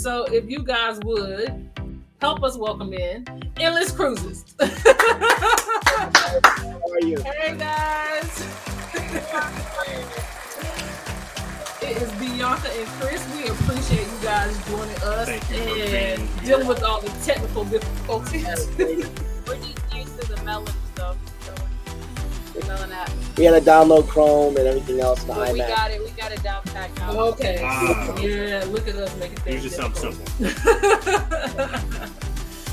So if you guys would help us welcome in Endless Cruises. How are you? Hey guys. It is Bianca and Chris. We appreciate you guys joining us and dealing with all the technical difficulties. We're just used to the melon stuff. So melon app. We had to download Chrome and everything else in the But iMac. we got it down pat now. Okay. Yeah, look at us making things Usually something simple.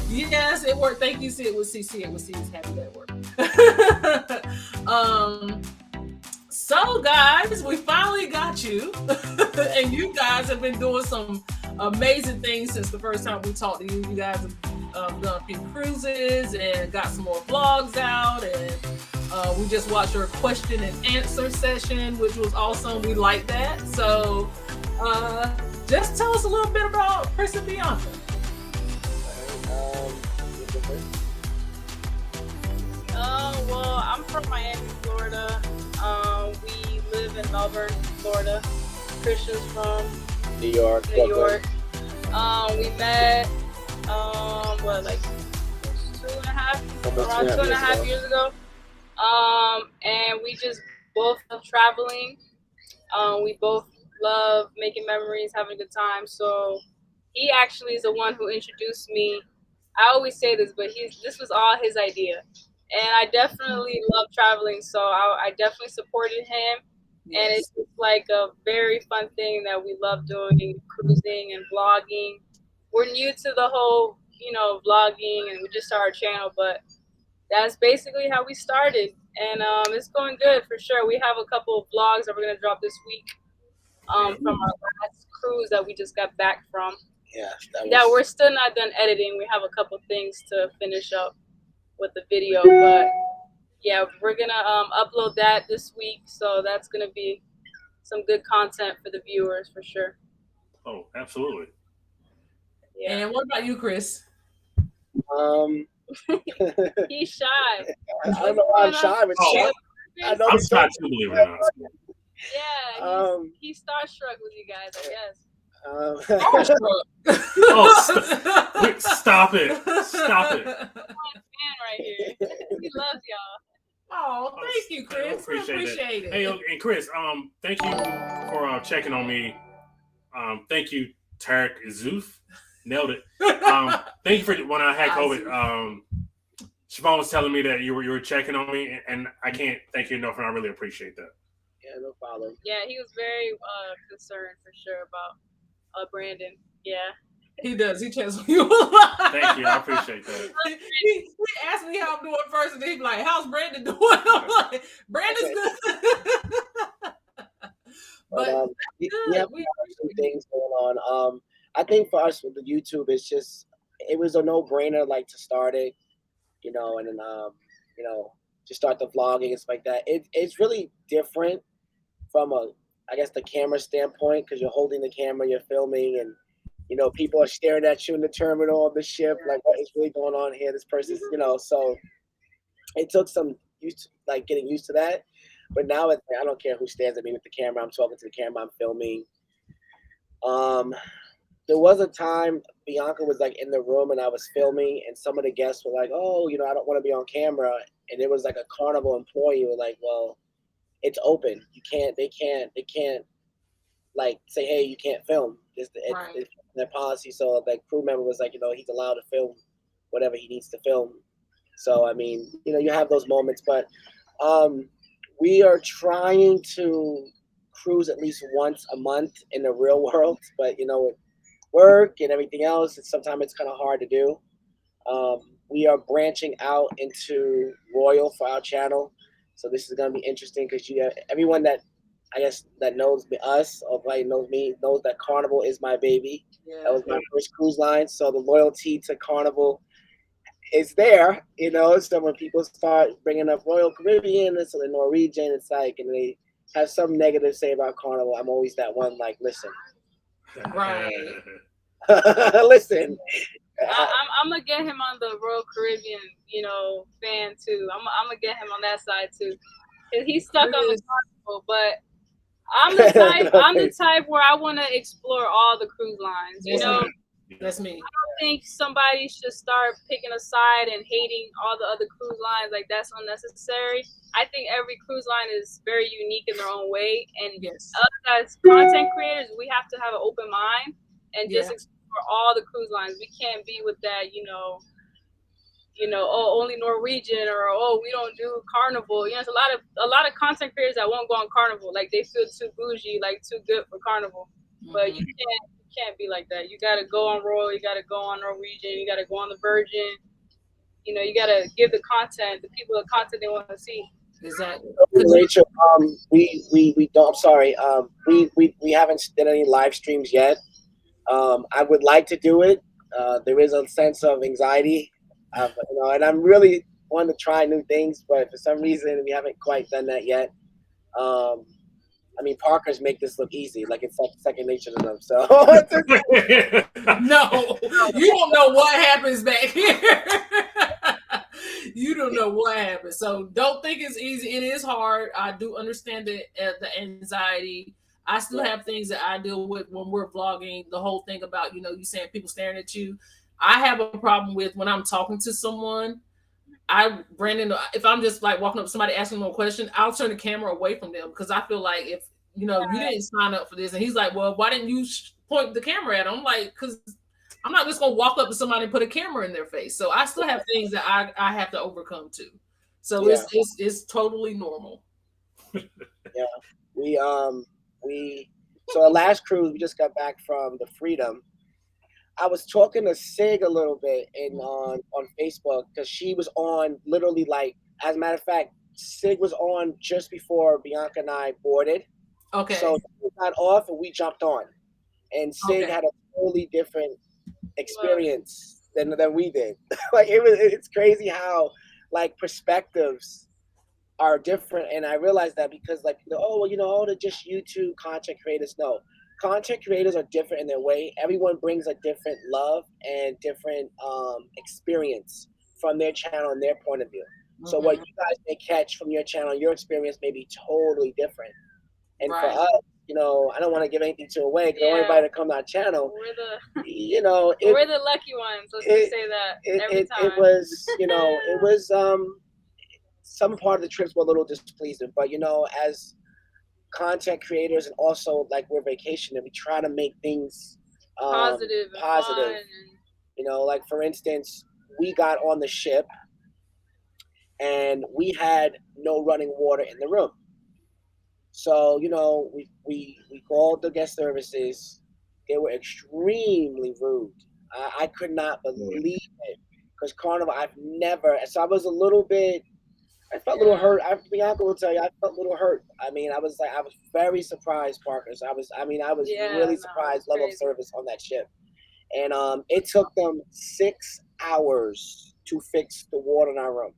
Yes, it worked. Thank you, See It with CC. It was C's happy that worked. So guys, we finally got you. And you guys have been doing some amazing things since the first time we talked to you. You guys have done a few cruises and got some more vlogs out, and we just watched your question and answer session, which was awesome. We like that. So just tell us a little bit about Chris and Bianca. Well, I'm from Miami, Florida. We live in Melbourne, Florida. Christian's from New York. We met like around two and a half years ago. And we just both love traveling. We both love making memories, having a good time. So he actually is the one who introduced me. I always say this, but this was all his idea. And I definitely love traveling, so I definitely supported him. Yes. And it's just like a very fun thing that we love doing, cruising and vlogging. We're new to the whole, vlogging, and we just started our channel, but that's basically how we started. And it's going good for sure. We have a couple of vlogs that we're going to drop this week from our last cruise that we just got back from. Yeah, we're still not done editing. We have a couple things to finish up with the video, but yeah, we're gonna upload that this week, so that's gonna be some good content for the viewers for sure. Oh, absolutely. Yeah. And what about you, Chris? He's shy. I don't know why I'm shy, but I'm shy too, believe it or not. Yeah, he's starstruck with you guys, I guess. Stop it. Stop it. Man right here. He loves y'all. Oh, thank you, Chris. Appreciate it. Hey, and Chris, thank you for checking on me. Thank you, Tarek Zoof. Nailed it. Thank you for when I had COVID. Charvon was telling me that you were checking on me, and I can't thank you enough, and I really appreciate that. Yeah, no problem. Yeah, he was very concerned for sure about Brandon. Yeah. He does. He checks on you a lot. Thank you. I appreciate that. He asked me how I'm doing first, and he'd be like, "How's Brandon doing?" I'm like, "Brandon's good." But we have some things going on. I think for us with the YouTube, it was a no-brainer, like to start it, and then to start the vlogging and stuff like that. It's really different from I guess the camera standpoint, because you're holding the camera, you're filming, and people are staring at you in the terminal of the ship, like what is really going on here? This person's, so it took some getting used to that. But now I don't care who stares at me with the camera. I'm talking to the camera. I'm filming. There was a time Bianca was like in the room and I was filming, and some of the guests were like, "Oh, I don't want to be on camera." And it was like a Carnival employee who was like, "Well, it's open. They can't like say, hey, you can't film. It's their policy." So the crew member was like, he's allowed to film whatever he needs to film. So, I mean, you have those moments, but we are trying to cruise at least once a month in the real world, but with work and everything else, sometimes it's kind of hard to do. We are branching out into Royal for our channel. So this is going to be interesting because everyone that I guess that knows us or probably knows me knows that Carnival is my baby. Yeah. That was my first cruise line. So the loyalty to Carnival is there, So when people start bringing up Royal Caribbean and so the Norwegian, it's like, and they have some negative to say about Carnival, I'm always that one like, listen. Right. Listen. I'm gonna get him on the Royal Caribbean, fan too. I'm gonna get him on that side too. He's stuck on the Carnival, but I'm the type where I want to explore all the cruise lines. That's me. I don't think somebody should start picking a side and hating all the other cruise lines. Like, that's unnecessary. I think every cruise line is very unique in their own way. And Yes. us as content creators, we have to have an open mind and just explore all the cruise lines. We can't be with that, oh, only Norwegian, or oh, we don't do Carnival. There's a lot of content creators that won't go on Carnival. Like, they feel too bougie, like too good for Carnival. But you can't be like that. You gotta go on Royal, you gotta go on Norwegian, you gotta go on the Virgin. You gotta give the people the content they want to see. Exactly. Rachel, we don't. I'm sorry. We haven't done any live streams yet. I would like to do it. There is a sense of anxiety, and I'm really wanting to try new things, but for some reason we haven't quite done that yet. I mean, Parkers make this look easy, like it's like second nature to them. So no, you don't know what happens back here. You don't know what happens. So don't think it's easy. It is hard. I do understand the anxiety. I still have things that I deal with when we're vlogging. The whole thing about, you saying people staring at you. I have a problem with when I'm talking to someone. Brandon, if I'm just like walking up to somebody asking them a question, I'll turn the camera away from them because I feel like if you didn't sign up for this, and he's like, well, why didn't you point the camera at him? I'm like, because I'm not just gonna walk up to somebody and put a camera in their face. So I still have things that I have to overcome too. So it's totally normal. Yeah, so the last cruise we just got back from the Freedom. I was talking to Sig a little bit on Facebook because she was on literally, like, as a matter of fact, Sig was on just before Bianca and I boarded. Okay. So we got off and we jumped on, and Sig had a totally different experience than we did. Like it's crazy how like perspectives are different, and I realized that because like all the just YouTube content creators. No. Content creators are different in their way. Everyone brings a different love and different experience from their channel and their point of view. So what you guys may catch from your channel, your experience may be totally different. And for us, I don't want to give anything away because everybody that come to our channel, we're the lucky ones. Let's just say that every time. It was some part of the trips were a little displeasing, but as content creators and also like we're vacationing, we try to make things positive. Like for instance, we got on the ship and we had no running water in the room. So we called the guest services. They were extremely rude. I could not believe it because Carnival, I've never. So I was a little bit. I felt a little hurt. Bianca will tell you, I felt a little hurt. I mean, I was very surprised, Parkers. I was really surprised level of service on that ship. And it took them 6 hours to fix the water in our room.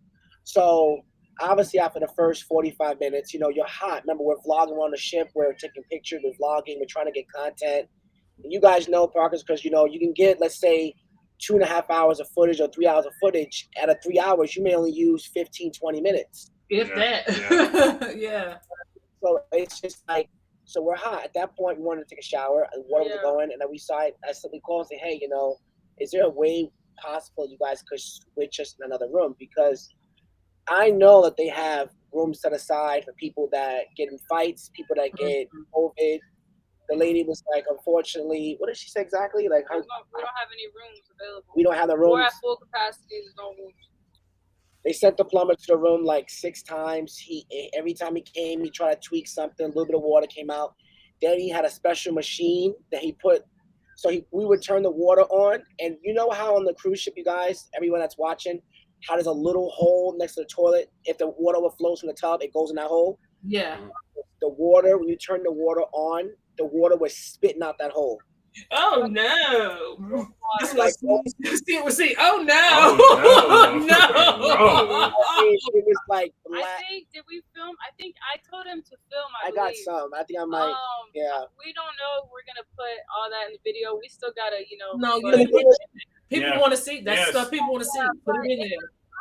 So obviously after the first 45 minutes, you're hot. Remember, we're vlogging on the ship. We're taking pictures. We're vlogging. We're trying to get content. And you guys know, Parkers, because, you can get, let's say, 2.5 hours of footage or 3 hours of footage. Out of 3 hours, you may only use 15-20 minutes. If that. Yeah. So it's just like, so we're hot. At that point, we wanted to take a shower and water was going. And then we simply called and say, hey, is there a way possible you guys could switch us in another room? Because I know that they have rooms set aside for people that get in fights, people that get COVID. The lady was like, unfortunately, what did she say exactly? Like, we don't have any rooms available. We don't have the rooms. We're at full capacity. There's no rooms. They sent the plumber to the room like 6 times. Every time he came, he tried to tweak something. A little bit of water came out. Then he had a special machine that he put. So we would turn the water on. And you know how on the cruise ship, you guys, everyone that's watching, how there's a little hole next to the toilet. If the water overflows from the tub, it goes in that hole. Yeah. The water, when you turn the water on, the water was spitting out that hole. Oh no! It's like, see. Oh no! Oh, no! No! It was like black. I think did we film? I think I told him to film. I got some. I think I might. Yeah. We don't know if we're gonna put all that in the video. We still gotta, No, people want to see that stuff. People want to see. Put it in there.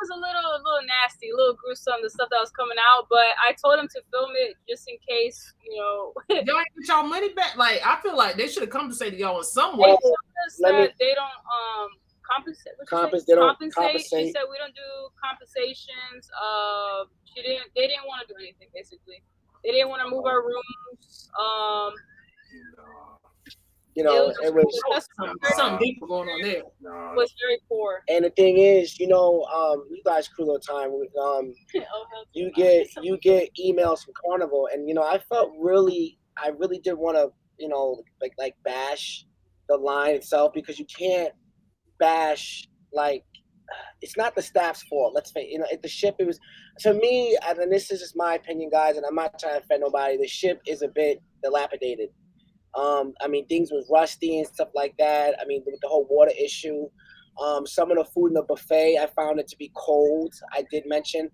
was a little nasty, a little gruesome, the stuff that was coming out. But I told him to film it just in case, you know. Y'all ain't get y'all money back. Like, I feel like they should have come to say to y'all in some way. They don't compensate. She said we don't do compensations. They didn't want to do anything, basically. They didn't want to move our rooms. You know, it was something deeper going on there. It was very poor. And the thing is, you know, you guys crew all the time. You get emails from Carnival, and you know, I really did want to, you know, like bash the line itself, because you can't bash, like, it's not the staff's fault. Let's face, you know, the ship, it was, to me, and this is just my opinion, guys, and I'm not trying to offend nobody, the ship is a bit dilapidated. I mean, things was rusty and stuff like that. I mean, with the whole water issue, some of the food in the buffet, I found it to be cold. I did mention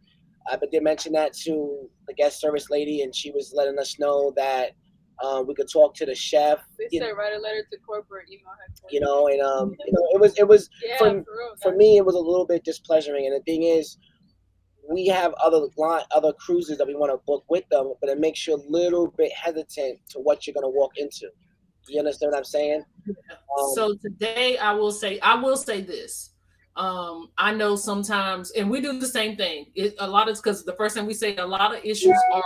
that to the guest service lady, and she was letting us know that we could talk to the chef. They said write a letter to corporate email headquarters. You know, and you know, it was for me, it was a little bit displeasuring. And the thing is, we have other cruises that we want to book with them, but it makes you a little bit hesitant to what you're going to walk into. You understand what I'm saying? So today I will say this. I know sometimes, and we do the same thing. A lot of, because the first thing we say, a lot of issues are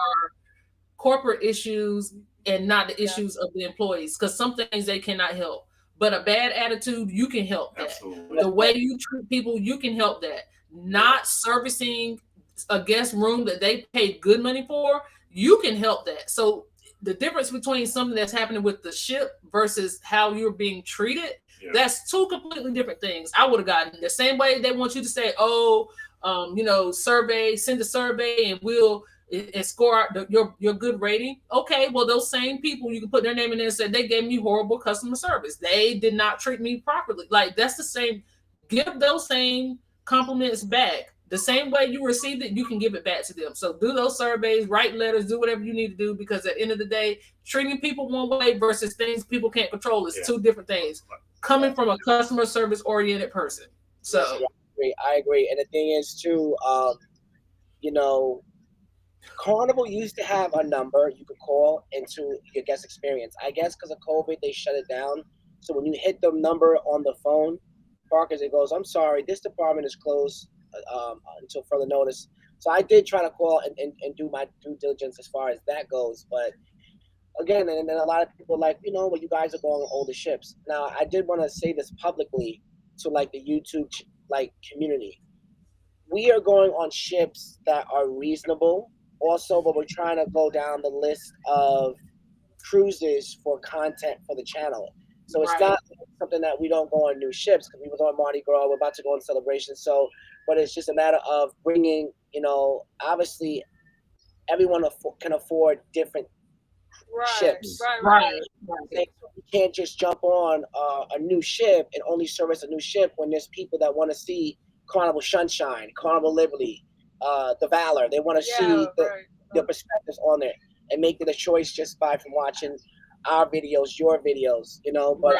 corporate issues and not the issues of the employees, because some things they cannot help. But a bad attitude, you can help that. Absolutely. The way you treat people, you can help that. Not servicing a guest room that they paid good money for, you can help that. So the difference between something that's happening with the ship versus how you're being treated, that's two completely different things. I would have gotten the same way they want you to say, you know, send a survey and we'll score out your good rating. Okay, well, those same people, you can put their name in there and say they gave me horrible customer service. They did not treat me properly. Like, that's the same. Give those same compliments back. The same way you received it, you can give it back to them. So do those surveys, write letters, do whatever you need to do, because at the end of the day, treating people one way versus things people can't control is two different things. Coming from a customer service oriented person. So I agree. And the thing is too, you know, Carnival used to have a number you could call into your guest experience. I guess because of COVID, they shut it down. So when you hit the number on the phone, Parkers, it goes, I'm sorry, this department is closed until further notice. So I did try to call and do my due diligence as far as that goes. But again, and then a lot of people are like, you know, well, you guys are going on older ships. Now, I did want to say this publicly to like the YouTube like community. We are going on ships that are reasonable also, but we're trying to go down the list of cruises for content for the channel. So it's not something that we don't go on new ships, because we was on Mardi Gras, we're about to go on Celebration. So, but it's just a matter of bringing, you know, obviously everyone can afford different ships. Right. You can't just jump on a new ship and only service a new ship when there's people that want to see Carnival Sunshine, Carnival Liberty, the Valor. They want to see the perspectives on there and make it a choice just from watching our videos, your videos, you know. But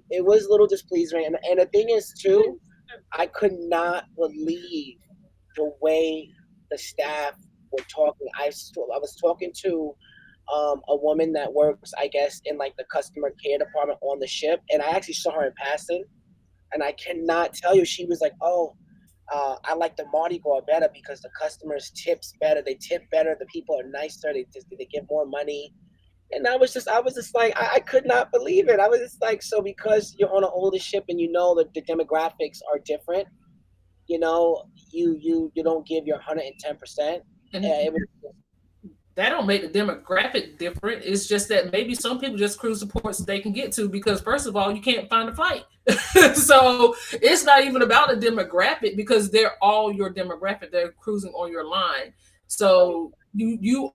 it was a little displeasing. And the thing is, too, I could not believe the way the staff were talking. I was talking to a woman that works, I guess, in like the customer care department on the ship, and I actually saw her in passing, and I cannot tell you, she was like, I like the Mardi Gras better because the customers tips better, they tip better, the people are nicer, they give more money. And I was just like, I could not believe it. I was just like, so because you're on an older ship and you know that the demographics are different, you know, you don't give your 110%. That don't make the demographic different. It's just that maybe some people just cruise the ports they can get to, because first of all, you can't find a flight. So it's not even about a demographic, because they're all your demographic. They're cruising on your line. So you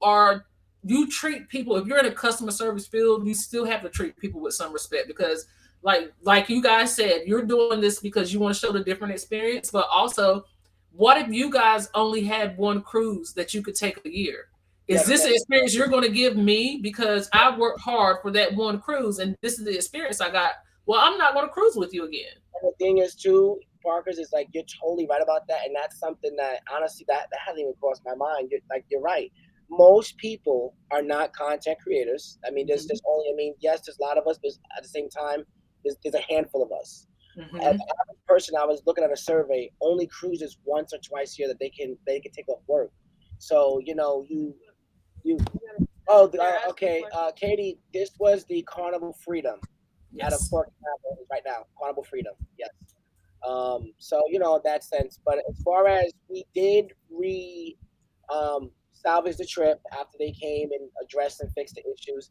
treat people, if you're in a customer service field, you still have to treat people with some respect, because like you guys said, you're doing this because you want to show the different experience. But also, what if you guys only had one cruise that you could take a year? Is this the experience you're going to give me because I worked hard for that one cruise and this is the experience I got? Well, I'm not going to cruise with you again. And the thing is, too, Parkers, is like you're totally right about that, and that's something that honestly that hasn't even crossed my mind. You're right. Most people are not content creators. I mean, there's only. I mean, yes, there's a lot of us, but at the same time, there's a handful of us. As an average person, I was looking at a survey. Only cruises once or twice a year that they can take off work. So you Oh, okay. Katie, this was the Carnival Freedom out of Port Canaveral right now. Carnival Freedom, yes. So in that sense. But as far as we did salvage the trip after they came and addressed and fixed the issues.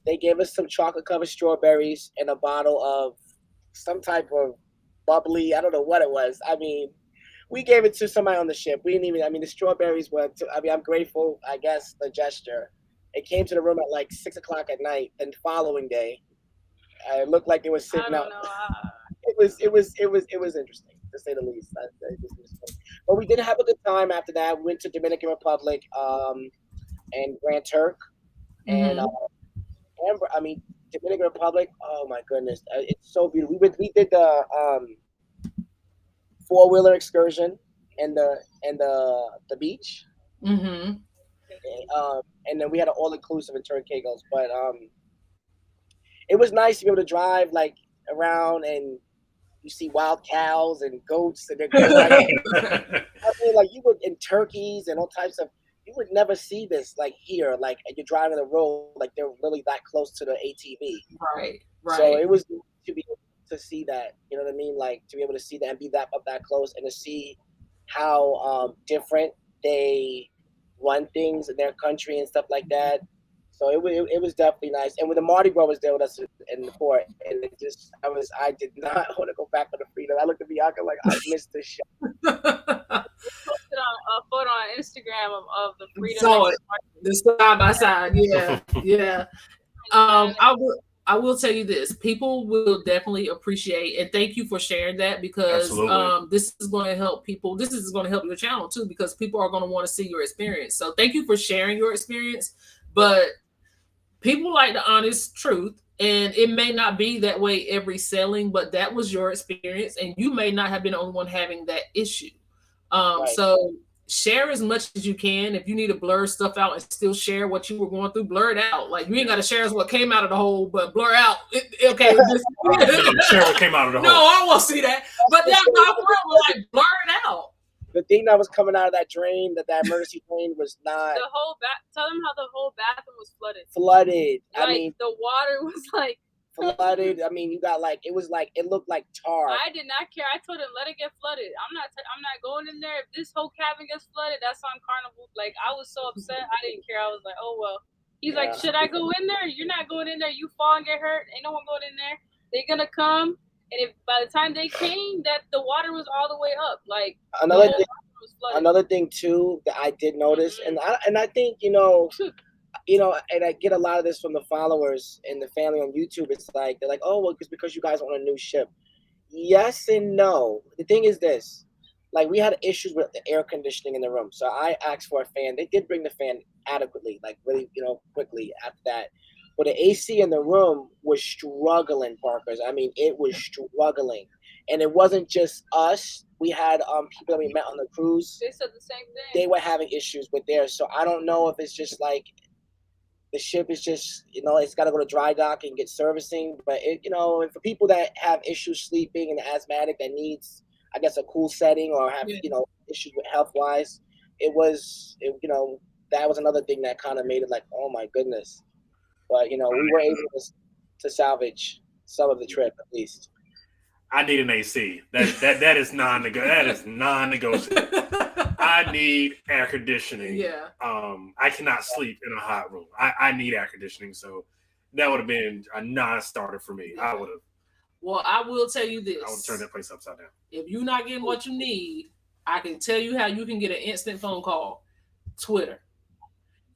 They gave us some chocolate covered strawberries and a bottle of some type of bubbly. I don't know what it was. I mean, we gave it to somebody on the ship. We didn't even. I mean, the strawberries were. I'm grateful. I guess the gesture. It came to the room at like 6 o'clock at night, and the following day, it looked like it was sitting out. It was interesting to say the least. But we did have a good time after that. We went to Dominican Republic, and Grand Turk, and Dominican Republic. Oh my goodness, it's so beautiful. We did the 4-wheeler excursion and the beach. And then we had an all-inclusive in Turkegos. But it was nice to be able to drive like around and you see wild cows and goats and like, you would in turkeys and all types of. You would never see this like here, like you're driving the road, like they're really that close to the ATV. Right. So it was to be able to see that, you know what I mean? Like to be able to see that and be that close and to see how different they run things in their country and stuff like that. So it was definitely nice. And when the Mardi Gras was there with us in the port, and I did not want to go back on the Freedom. I looked at Bianca like I missed this show. Posted a photo on Instagram of the Freedom. Saw it. The side by side. Yeah. I will tell you this. People will definitely appreciate, and thank you for sharing that, because this is going to help people. This is going to help your channel too, because people are going to want to see your experience. So thank you for sharing your experience. But people like the honest truth, and it may not be that way every sailing, but that was your experience, and you may not have been the only one having that issue. So share as much as you can. If you need to blur stuff out and still share what you were going through, blur it out. Like you ain't got to share what came out of the hole, but blur out. Okay, share what came out of the hole. No, I won't see that. But that's not real. Like blur it out. The thing that was coming out of that drain, that emergency drain, was not the whole tell them how the whole bathroom was flooded. Like, I mean, the water was like flooded. I mean, you got like it looked like tar. I did not care. I told him let it get flooded. I'm not going in there. If this whole cabin gets flooded, that's on Carnival. Like I was so upset. I didn't care. I was like, oh well. He's like, should I go in there? You're not going in there. You fall and get hurt. Ain't no one going in there. They're gonna come. And if by the time they came, that the water was all the way up. Like another thing too that I did notice, and I think and I get a lot of this from the followers and the family on YouTube. It's like they're like, oh well, it's because you guys on a new ship. Yes and no. The thing is this, like we had issues with the air conditioning in the room, so I asked for a fan. They did bring the fan adequately, like really quickly after that. But the AC in the room was struggling, Parkers. I mean, it was struggling. And it wasn't just us. We had people that we met on the cruise. They said the same thing. They were having issues with theirs. So I don't know if it's just like the ship is just, it's got to go to dry dock and get servicing. But, and for people that have issues sleeping and asthmatic that needs, I guess, a cool setting or have, issues with health-wise, that was another thing that kind of made it like, oh, my goodness. But we were able to salvage some of the trip at least. I need an AC. That is non-negotiable. That is non-negotiable. I need air conditioning. Yeah. I cannot sleep in a hot room. I need air conditioning. So that would have been a non-starter for me. I would have. Well, I will tell you this. I would turn that place upside down. If you're not getting what you need, I can tell you how you can get an instant phone call. Twitter.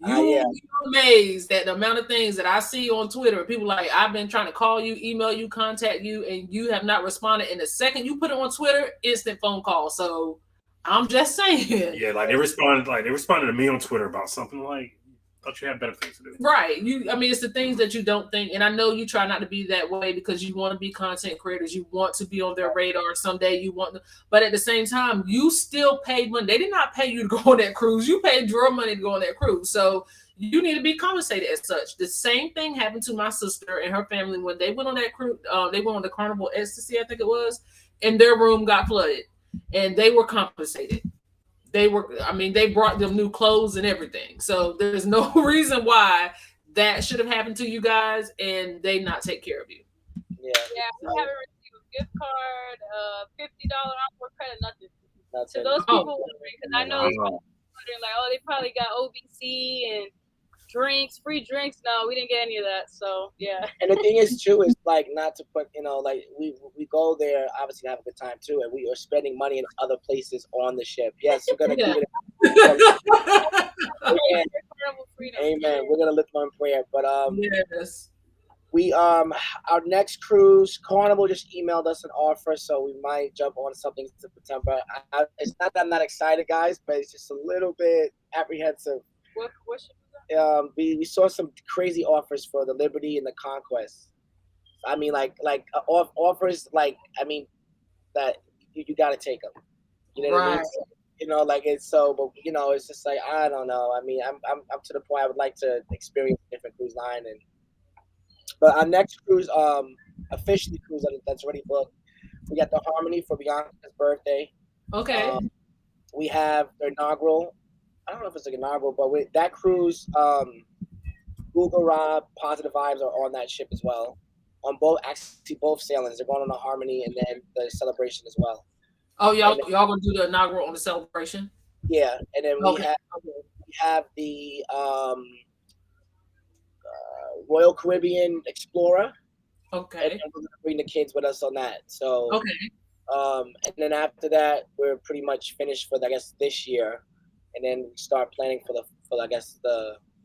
You're amazed at the amount of things that I see on Twitter. People like, I've been trying to call you, email you, contact you, and you have not responded. And the second you put it on Twitter, instant phone call. So I'm just saying. Yeah, like they responded to me on Twitter about something like Thought you had better things to do. Right. I mean, it's the things that you don't think, and I know you try not to be that way because you want to be content creators. You want to be on their radar someday. You want to, but at the same time, you still paid money. They did not pay you to go on that cruise. You paid your money to go on that cruise. So you need to be compensated as such. The same thing happened to my sister and her family when they went on that cruise. They went on the Carnival Ecstasy, I think it was, and their room got flooded, and they were compensated. They brought them new clothes and everything. So there's no reason why that should have happened to you guys and they not take care of you. Yeah, we haven't received a gift card, $50 onboard credit, nothing. To those people wondering, because I know wondering like, oh, they probably got OBC and drinks, free drinks. No, we didn't get any of that. So yeah. And the thing is too is like not to put, like we go there obviously to have a good time too, and we are spending money in other places on the ship. Yes, we're gonna keep it. Amen. We're gonna lift them in prayer. But yes. We our next cruise, Carnival just emailed us an offer, so we might jump on something in September. It's not that I'm not excited, guys, but it's just a little bit apprehensive. What should we saw some crazy offers for the Liberty and the Conquest. I mean, like offers, like, I mean, that you got to take them. You know what I mean? So, like it's so, but it's just like I don't know. I mean, I'm to the point I would like to experience a different cruise line, but our next cruise, officially cruise that's already booked. We got the Harmony for Bianca's birthday. Okay. We have the inaugural. I don't know if it's like inaugural, but with that cruise, Google Rob, Positive Vibes are on that ship as well. On both sailings, they're going on the Harmony and then the Celebration as well. Oh, y'all gonna do the inaugural on the Celebration? Yeah, and then we have the Royal Caribbean Explorer. Okay. And we're gonna bring the kids with us on that. So okay. And then after that, we're pretty much finished for this year. And then we start planning for the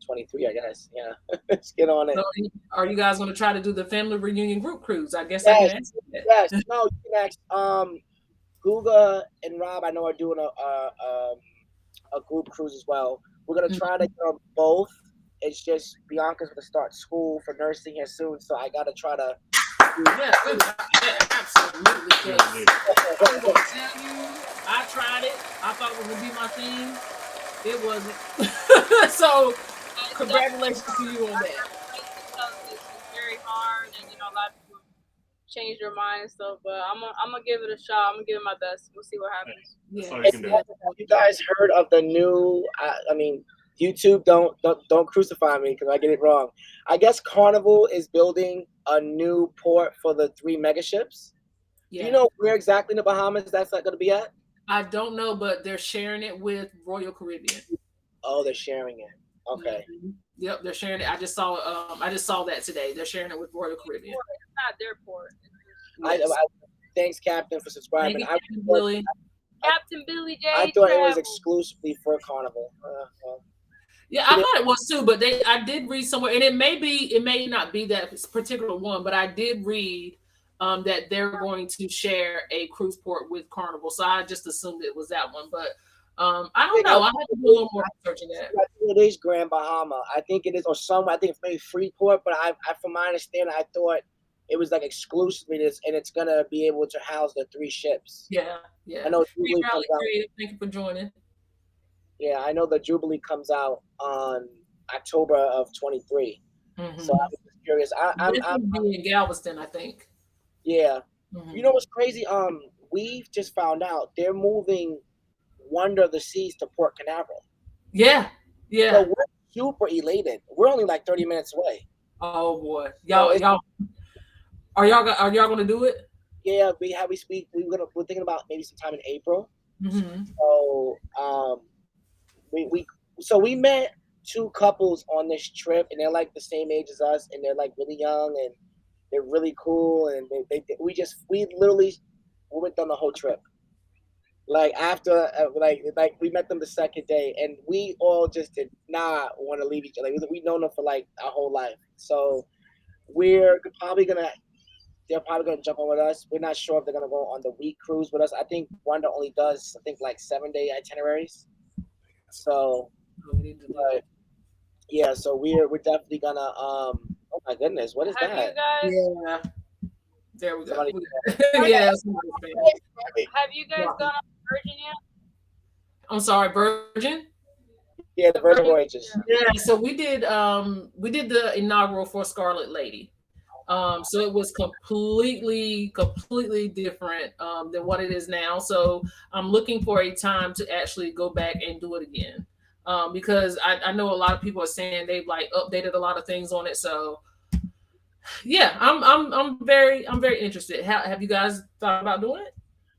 23, I guess. Yeah. Let's get on it. So are you guys going to try to do the family reunion group cruise? I guess yes, I can answer that. Yes. No, you can ask. Guga and Rob, I know, are doing a group cruise as well. We're going to try to get on both. It's just Bianca's going to start school for nursing here soon, so I got to try to. Yeah, absolutely. I tried it. I thought it was going to be my thing. It wasn't. So, congratulations to you on that. It's very hard, and a lot of people change their mind and stuff. But I'm gonna give it a shot. I'm gonna give it my best. We'll see what happens. Yeah. Have you guys heard of the new? I mean, YouTube, don't crucify me because I get it wrong. I guess Carnival is building a new port for the 3 mega ships. Yeah. Do you know where exactly in the Bahamas that's not going to be at? I don't know, but they're sharing it with Royal Caribbean. Oh, they're sharing it. Okay. Mm-hmm. Yep, they're sharing it. I just saw that today. They're sharing it with Royal Caribbean. It's not their port. Yes. Thanks, Captain, for subscribing. Captain Billy J. I thought it was exclusively for Carnival. Yeah, I thought it was too, but I did read somewhere, and it may not be that particular one, but I did read that they're going to share a cruise port with Carnival. So I just assumed it was that one, but I don't know. I have to do a little more research on that. I think it is Grand Bahama. I think it is, or some. I think it's maybe Freeport, but I from my understanding, I thought it was like exclusively this, and it's gonna be able to house the 3 ships. Yeah. I know Jubilee comes out. Thank you for joining. Yeah, I know the Jubilee comes out on October of 23. Mm-hmm. So I was just curious. I'm in Galveston, I think. Yeah. Mm-hmm. You know what's crazy? We've just found out they're moving Wonder of the Seas to Port Canaveral. Yeah. So we're super elated. We're only like 30 minutes away. Oh boy, y'all are y'all gonna do it? Yeah, we're thinking about maybe sometime in April. Mm-hmm. So we met 2 couples on this trip, and they're like the same age as us, and they're like really young, and they're really cool, and we literally went on the whole trip. Like after like we met them the second day, and we all just did not want to leave each other. We've known them for like our whole life, so they're probably gonna jump on with us. We're not sure if they're gonna go on the week cruise with us. I think Wanda only does like 7-day itineraries. So Yeah, so we're definitely gonna oh my goodness, what is Have you that? guys Yeah. There we go. Somebody Yeah. somebody's family. have you guys Wow. gone on Virgin yet? I'm sorry, Virgin. Yeah, the The Virgin Virgin, Voyages. yeah. Yeah. So we did the inaugural for Scarlet Lady. So it was completely different than what it is now. So I'm looking for a time to actually go back and do it again. Because I know a lot of people are saying they've like updated a lot of things on it. So yeah, I'm very interested. Have you guys thought about doing it?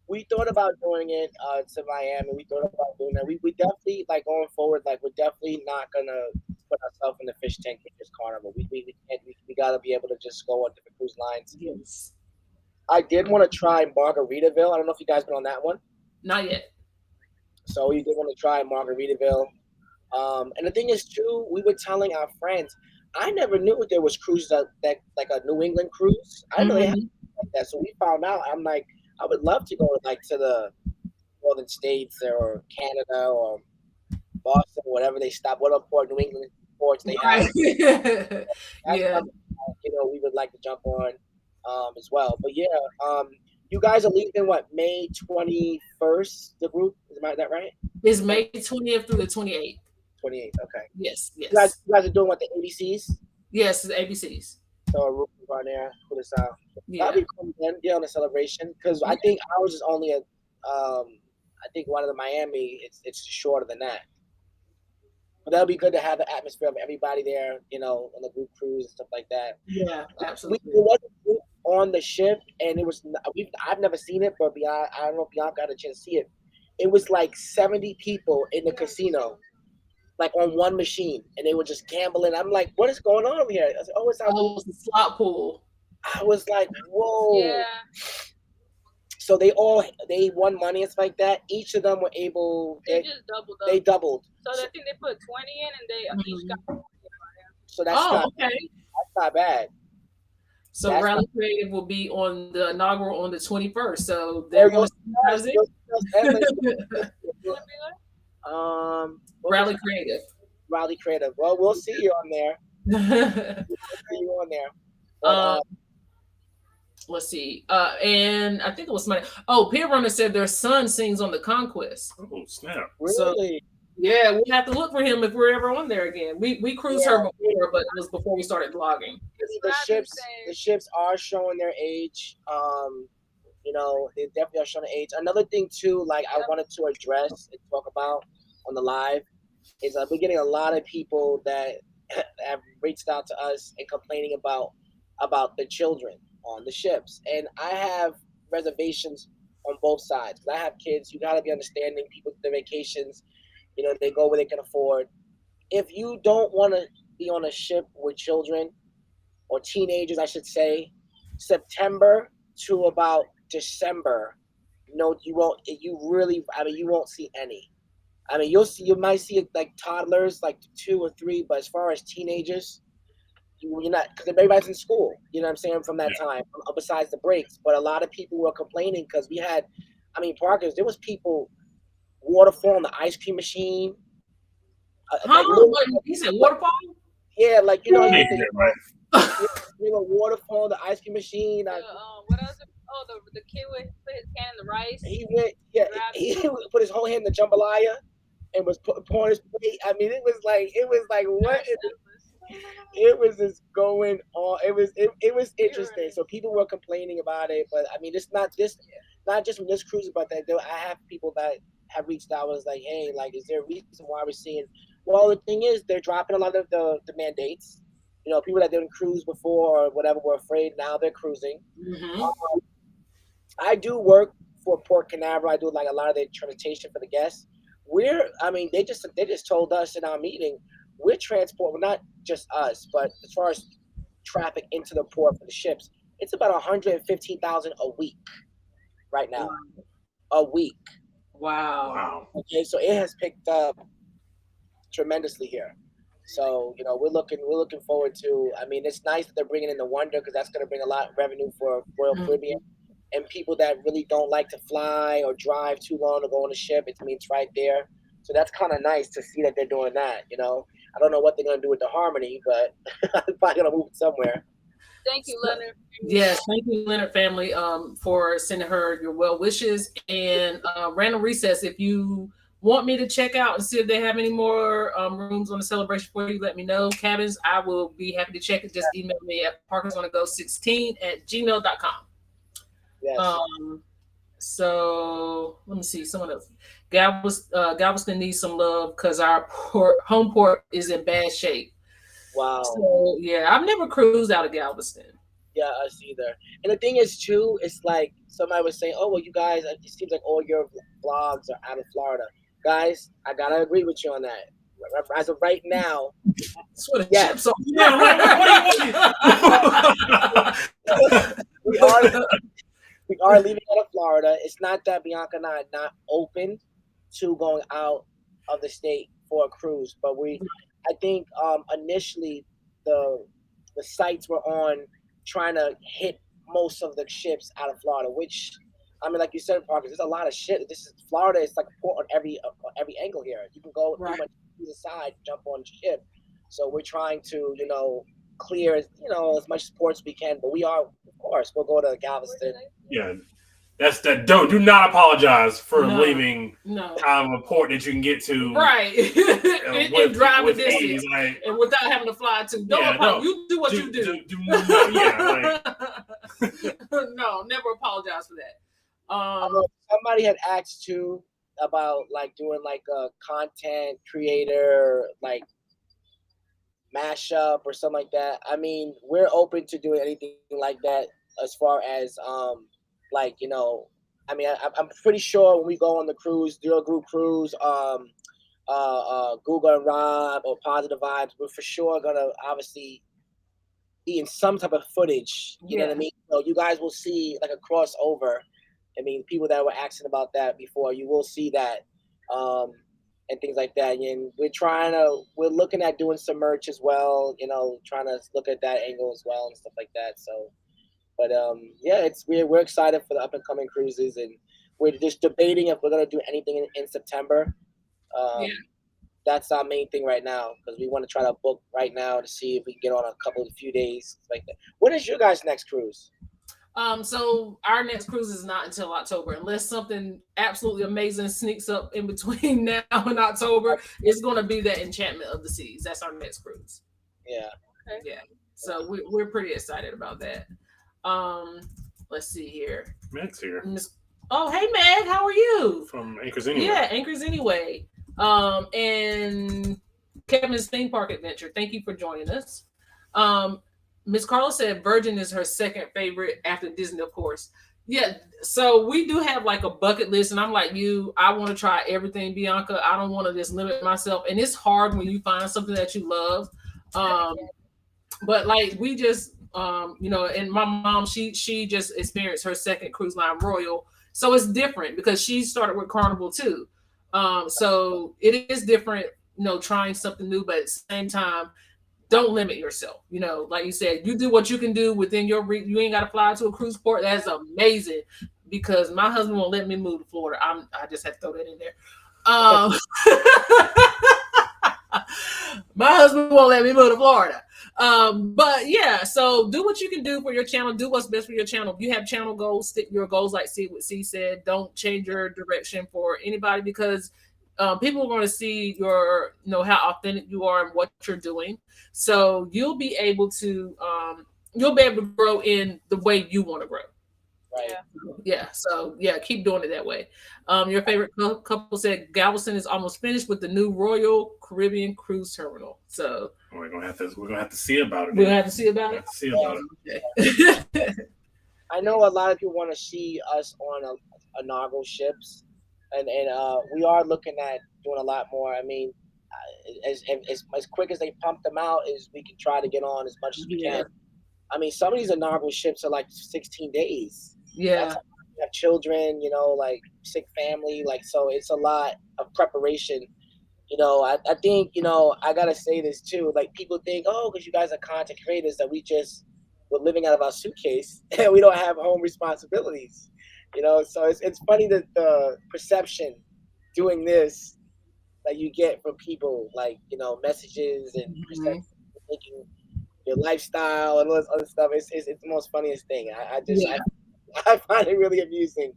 We thought about doing it to Miami. We thought about doing that. We definitely like going forward. Like we're definitely not gonna put ourselves in the fish tank with this carnival. We can't. We gotta be able to just go on different cruise lines. Yes. I did want to try Margaritaville. I don't know if you guys been on that one. Not yet. So we did want to try Margaritaville. And the thing is, too, we were telling our friends. I never knew there was cruises that like a New England cruise. I didn't know they had Mhm. like that. So we found out. I'm like, I would love to go like to the northern states or Canada or Boston, whatever they stop, whatever port, New England ports they have. Right. That's Yeah. something we would like to jump on as well. But yeah, you guys are leaving what May 21st? The group is that right? It's May 20th through the 28th. 28th. Okay. Yes. You guys are doing what the ABCs? Yes, it's ABCs. So a roof on there, put us out. Yeah. That'd be cool then. Yeah, on a celebration because I think ours is only a. I think one of the Miami, it's shorter than that. But that'll be good to have the atmosphere of everybody there, on the group cruise and stuff like that. Yeah, There absolutely. was a group on the ship, and it was I've never seen it, but I don't know if Bianca got a chance to see it. It was like 70 people in the casino, like on one machine, and they were just gambling. I'm like, what is going on over here? I was like, oh, it's our. Oh, it's a slot pool. I was like, whoa. Yeah. So they won money and stuff like that. Each of them were able. They just doubled up. They doubled. So I think they put 20 in and they each got. So that's okay. That's not bad. So That's Rally Creative will be on the inaugural on the 21st. So they're going to see Rally Creative. Rally Creative. Well, we'll see you on there. See you on there. But, let's see. And I think it was somebody. Oh, Peer Runner said their son sings on the Conquest. Oh snap! really? So, yeah, we have to look for him if we're ever on there again. We cruised her before, but it was before we started vlogging. The ships are showing their age. They definitely are showing their age. Another thing too, like I wanted to address and talk about on the live is we're getting a lot of people that have reached out to us and complaining about the children on the ships, and I have reservations on both sides because I have kids. You got to be understanding people their vacations. They go where they can afford. If you don't want to be on a ship with children or teenagers, I should say, September to about December, you won't. You won't see any. You might see like toddlers, like 2 or 3, but as far as teenagers, you're not, because everybody's in school. You know what I'm saying, from that time, besides the breaks. But a lot of people were complaining because we had, Parkers. There was people waterfall on the ice cream machine. He said waterfall? Yeah, like They were waterfall on the ice cream machine. What else? Oh, the kid with put his hand in the rice. He went, he put his whole hand in the jambalaya and was pouring his plate. It was like what? It was just going on. It was interesting. So people were complaining about it, but it's not just from this cruise, but that I have people that have reached out. Was like, hey, like, is there a reason why we're seeing? Well, the thing is, they're dropping a lot of the mandates. People that didn't cruise before or whatever were afraid. Now they're cruising. Mm-hmm. I do work for Port Canaveral. I do like a lot of the transportation for the guests. They just told us in our meeting, we're not just us, but as far as traffic into the port for the ships, it's about 115,000 a week right now. A week. Wow. Okay, so it has picked up tremendously here. So we're looking forward to. It's nice that they're bringing in the Wonder because that's going to bring a lot of revenue for Royal Caribbean and people that really don't like to fly or drive too long to go on a ship. It's right there. So that's kind of nice to see that they're doing that. I don't know what they're gonna do with the harmony, but I'm probably gonna move it somewhere. Thank you, Leonard. Yes, thank you, Leonard family, for sending her your well wishes. And Random Recess, if you want me to check out and see if they have any more rooms on the celebration for you, let me know. Cabins, I will be happy to check it. Just email me at parkersonthego16@gmail.com. Yes. So let me see, someone else. Galveston needs some love because our home port is in bad shape. Wow. So yeah, I've never cruised out of Galveston. Yeah, us either. And the thing is, too, it's like somebody was saying, "Oh, well, you guys, it seems like all your vlogs are out of Florida." Guys, I gotta agree with you on that. As of right now, yes. we are leaving out of Florida. It's not that Bianca and I are not open to going out of the state for a cruise, but I think initially the sites were on trying to hit most of the ships out of Florida, which, I mean, like you said, Parkers, there's a lot of shit. This is Florida. It's like a port on every angle here. You can go pretty much to the side, jump on the ship. So we're trying to, clear, as much ports we can. But we are, of course, we'll go to Galveston. Yeah, that's that. Do not apologize for leaving out of a port that you can get to. Right. With driving distance. Ease, like, and without having to fly to. You do what you do. No, never apologize for that. Somebody had asked too about like doing like a content creator like mashup or something like that. I mean, we're open to doing anything like that as far as like, I mean, I'm pretty sure when we go on the cruise, do a group cruise, Google and Rob or Positive Vibes, we're for sure gonna obviously be in some type of footage. You know what I mean? So you guys will see like a crossover. I mean, people that were asking about that before, you will see that, and things like that. And we're looking at doing some merch as well, trying to look at that angle as well and stuff like that. So, but yeah, we're excited for the up and coming cruises, and we're just debating if we're gonna do anything in September. That's our main thing right now, because we want to try to book right now to see if we can get on a few days like that. When is your guys' next cruise? So our next cruise is not until October, unless something absolutely amazing sneaks up in between now and October. It's going to be that Enchantment of the Seas. That's our next cruise. Yeah. Okay. Yeah. So we're pretty excited about that. Let's see here. Meg's here. Oh, hey Meg, how are you? From Anchors Anyway. Yeah, Anchors Anyway. And Kevin's Theme Park Adventure. Thank you for joining us. Miss Carla said Virgin is her second favorite after Disney, of course. Yeah, so we do have like a bucket list, and I'm like you, I want to try everything, Bianca. I don't want to just limit myself, and it's hard when you find something that you love. But like we just, and my mom, she just experienced her second cruise line, Royal, so it's different because she started with Carnival too. So it is different, trying something new, but at the same time, don't limit yourself. Like you said, you do what you can do within your reach. You ain't got to fly to a cruise port. That's amazing, because my husband won't let me move to Florida. I just have to throw that in there. My husband won't let me move to Florida. But yeah, so do what you can do for your channel. Do what's best for your channel. If you have channel goals, stick your goals like what C said. Don't change your direction for anybody, because people are going to see how authentic you are and what you're doing. So you'll be able to grow in the way you want to grow. Right. Yeah. So yeah, keep doing it that way. Your favorite couple said Galveston is almost finished with the new Royal Caribbean Cruise Terminal. So we're gonna have to see about it. We'll have to see about it. Okay. I know a lot of people want to see us on inaugural ships. And we are looking at doing a lot more. I mean, as quick as they pump them out, as we can try to get on as much as we can. I mean, some of these inaugural ships are like 16 days. Yeah. You have children, like sick family, so it's a lot of preparation. I think, I gotta say this too. Like, people think, oh, because you guys are content creators, that we're living out of our suitcase and we don't have home responsibilities. So it's funny that the perception doing this that you get from people, like, you know, messages and perceptions, thinking your lifestyle and all this other stuff. It's the most funniest thing. I find it really amusing.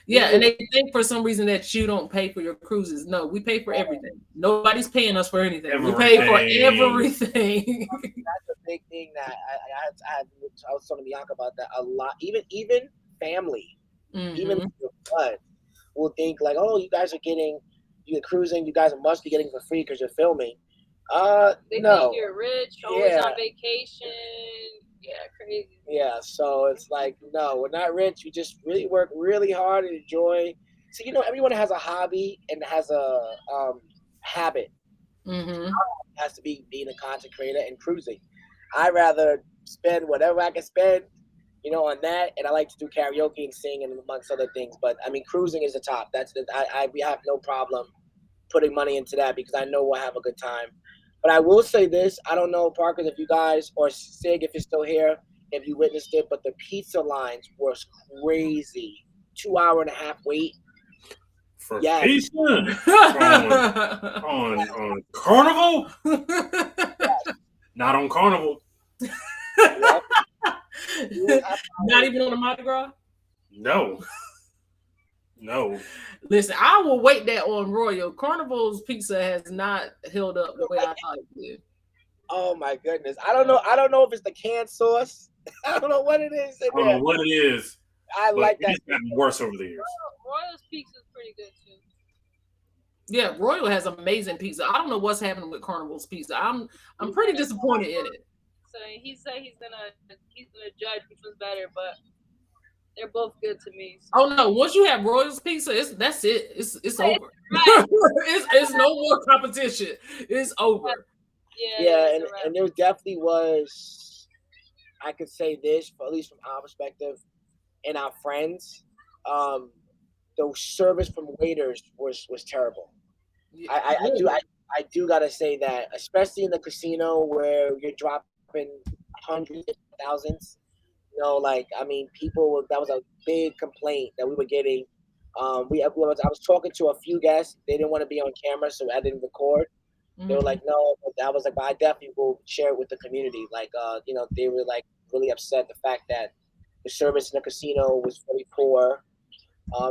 Yeah, and they think for some reason that you don't pay for your cruises. No, we pay for everything. Nobody's paying us for anything. We pay for everything. That's a big thing that I was talking to Bianca about that a lot. Even family, even your blood will think like, oh, you're cruising, you guys must be getting for free because you're filming. They no. think you're rich, always on vacation. Yeah, crazy. Yeah, so it's like, no, we're not rich. We just really work really hard and enjoy. So, you know, everyone has a hobby and has a habit. Has to be being a content creator and cruising. I'd rather spend whatever I can spend, you know, on that. And I like to do karaoke and sing and amongst other things. But I mean, cruising is the top. We have no problem putting money into that because I know we'll have a good time. But I will say this, I don't know, Parkers, if you guys, or Sig, if you're still here, if you witnessed it, but the pizza lines was crazy. 2.5-hour wait. For pizza? on Carnival? Not on Carnival. Not even on the Mardi Gras? No. Listen, I will wait that on Royal. Carnival's pizza has not held up the way I thought it did. Oh my goodness. I don't know if it's the canned sauce. I don't know what it is. I don't know what it is. I like that. It's gotten worse over the years. Royal's pizza is pretty good too. Yeah, Royal has amazing pizza. I don't know what's happening with Carnival's pizza. I'm pretty disappointed in it. So he said he's gonna judge which one's better, but they're both good to me. So. Oh no! Once you have Royal's pizza, that's it. It's over. it's no more competition. It's over. Yeah, and there definitely was. I could say this, at least from our perspective, and our friends, the service from waiters was terrible. Yeah. I do gotta say that, especially in the casino where you're dropping hundreds of thousands. You know, like, I mean, that was a big complaint that we were getting. I was talking to a few guests. They didn't want to be on camera, so I didn't record. They were like, no, I was like, but I definitely will share it with the community. Like, you know, they were like really upset the fact that the service in the casino was very poor.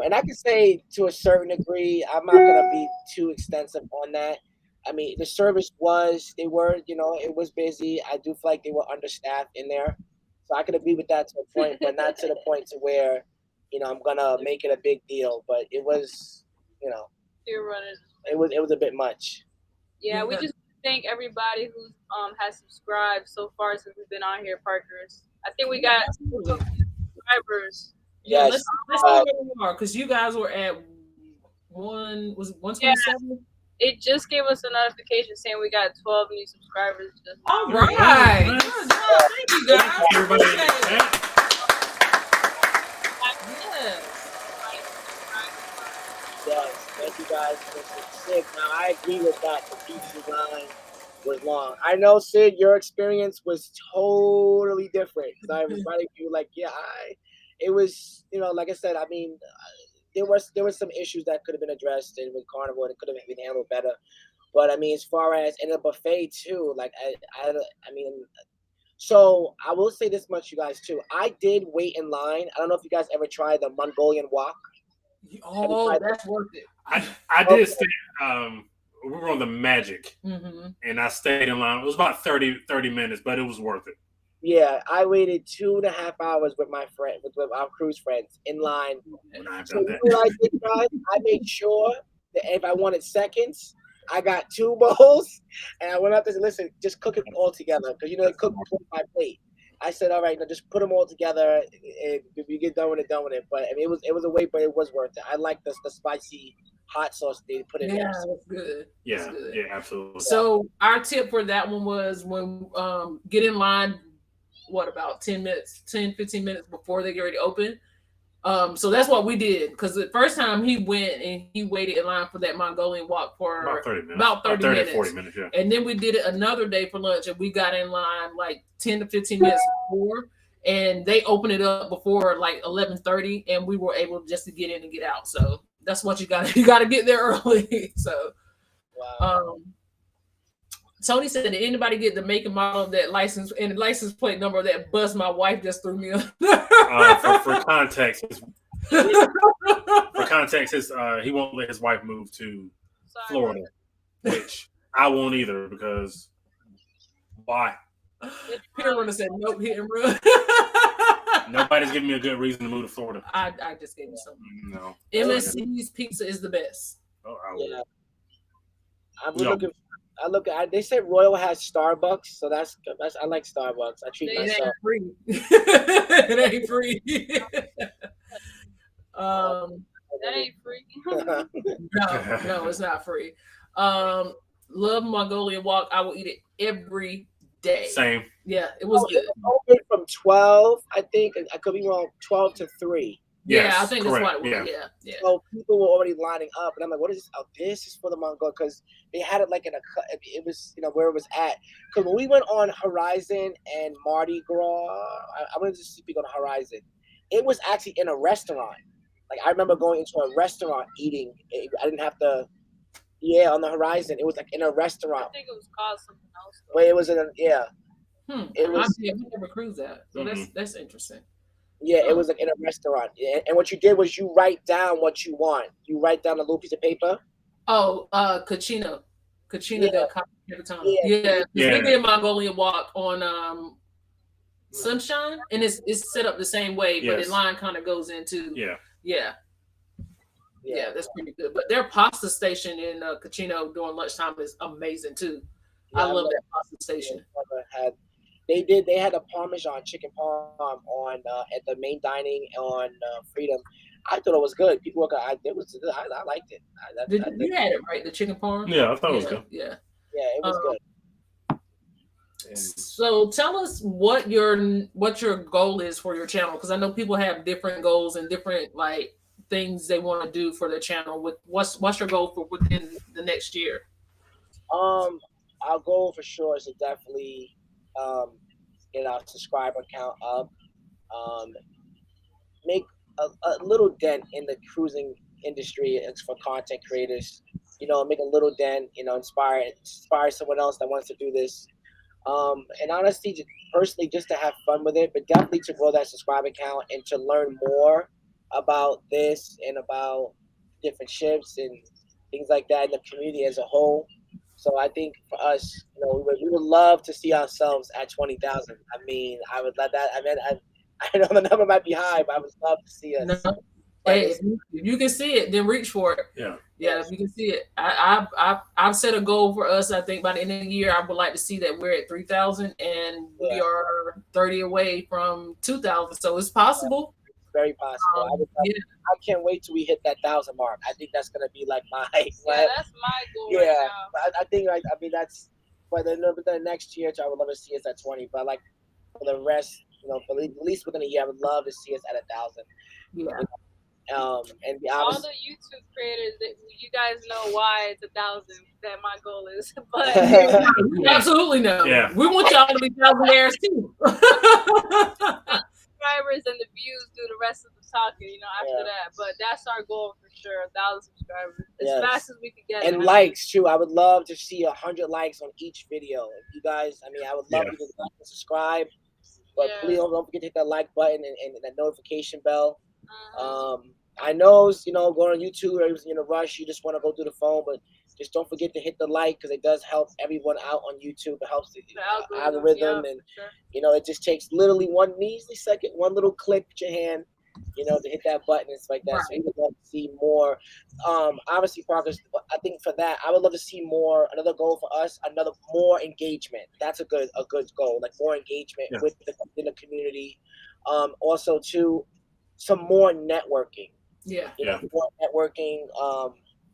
And I can say to a certain degree, I'm not going to be too extensive on that. I mean, the service it was busy. I do feel like they were understaffed in there. So I can agree with that to a point, but not to the point to where, you know, I'm going to make it a big deal. But it was, you know, it was a bit much. Yeah, we just thank everybody who has subscribed so far since we've been on here, Parkers. I think we got subscribers. Yeah, let's know where we are, because you guys were at 127? Yeah, it just gave us a notification saying we got 12 new subscribers. All right. Good job. Thank you, guys. Everybody in the chat. Yes, thank you guys for Sid. Now I agree with that. The pizza line was long. I know, Sid, your experience was totally different because I was writing you like, it was, you know, like I said, I mean, there was some issues that could have been addressed with Carnival and it could have been handled better. But I mean, as far as in a buffet too, like I mean, so I will say this much, you guys too. I did wait in line. I don't know if you guys ever tried the Mongolian wok. Oh, that's worth it. I did stay. We were on the Magic, and I stayed in line. It was about 30 minutes, but it was worth it. Yeah, I waited 2.5 hours with my friend, with our cruise friends in line. So what I did, guys, I made sure that if I wanted seconds, I got 2 bowls, and I went up there and listen, just cook it all together because you know they cook my plate. I said, all right, now just put them all together. And if you get done with it, but I mean, it was a wait, but it was worth it. I like the spicy hot sauce they put in there. Yeah, that's good. Yeah, that's good. Yeah, absolutely. So our tip for that one was when get in line. What, about 10, 15 minutes before they get ready to open? So that's what we did, because the first time he went and he waited in line for that Mongolian wok for about 30 minutes. About 30 minutes. 40 minutes, yeah. And then we did it another day for lunch, and we got in line like 10 to 15 minutes before, and they opened it up before like 11:30, and we were able just to get in and get out. So that's what you got. You got to get there early. So, Wow. Tony said, did anybody get the make and model of that license and the license plate number of that bus my wife just threw me on? For context, he won't let his wife move to Florida, which I won't either because why? Peter Runner said, nope, hit and run. Nobody's giving me a good reason to move to Florida. I just gave you something. No. MSC's pizza is the best. Oh, yeah. They said Royal has Starbucks, so that's I like Starbucks. I treat myself. Free. It ain't free. That ain't free. No, it's not free. Love Mongolian Walk. I will eat it every day. Same. Yeah, it was good. Open from 12, I think. I could be wrong. 12 to 3. Yes, yeah, I think that's what it was. Yeah. So people were already lining up, and I'm like, "What is this? Oh, this is for the Mongol," because they had it like in a. It was where it was at. Because when we went on Horizon and Mardi Gras, I went to speak on Horizon. It was actually in a restaurant. Like I remember going into a restaurant eating. I didn't have to. Yeah, on the Horizon, it was like in a restaurant. I think it was called something else. But it was in a It was. We never cruised that, so that's interesting. Yeah, it was like in a restaurant. And what you did was you write down what you want. You write down a little piece of paper. Oh, Kachina del Capitano. Yeah. We did Mongolian Walk on Sunshine, and it's set up the same way, but the line kind of goes into yeah, that's pretty good. But their pasta station in Kachino during lunchtime is amazing too. I love that pasta station. They had a Parmesan chicken parm on at the main dining on Freedom. I thought it was good. People were I liked it. You had it right, the chicken parm? Yeah, I thought it was good. Yeah, it was good. So tell us what your goal is for your channel, because I know people have different goals and different things they want to do for their channel. With what's your goal for within the next year? Our goal for sure is to definitely get our subscriber count up, make a little dent in the cruising industry for content creators, make a little dent, inspire someone else that wants to do this. And honestly, personally, just to have fun with it, but definitely to grow that subscriber count and to learn more about this and about different ships and things like that in the community as a whole. So I think for us, we would love to see ourselves at 20,000. I mean, I would let that. I know the number might be high, but I would love to see us. No. Hey, if you can see it, then reach for it. Yeah. If you can see it, I've set a goal for us. I think by the end of the year, I would like to see that we're at 3,000, and we are 30 away from 2,000. So it's possible. Very possible. I can't wait till we hit that 1,000 mark. I think that's gonna be like my that's my goal. Yeah, right now. I think that's for the next year. I would love to see us at 20. But for the rest, for at least within a year, I would love to see us at 1,000. Yeah. And all the YouTube creators, you guys know why it's 1,000 that my goal is. But you absolutely know. Yeah. We want y'all to be thousandaires too. Subscribers and the views do the rest of the talking, after that. But that's our goal for sure, 1,000 subscribers. As fast as we can get and likes too. I would love to see 100 likes on each video. If you guys, I would love you to like and subscribe. But please don't forget to hit that like button and that notification bell. I know, going on YouTube, everyone's in a rush. You just want to go through the phone, but just don't forget to hit the like, because it does help everyone out on YouTube. It helps the algorithm, and it just takes literally one measly second, one little click with your hand, to hit that button. It's like that. Right. So we would love to see more. Obviously, Parkers, I think for that, I would love to see more. Another goal for us, more engagement. That's a good goal, like more engagement within the community. Also, too, some more networking. More networking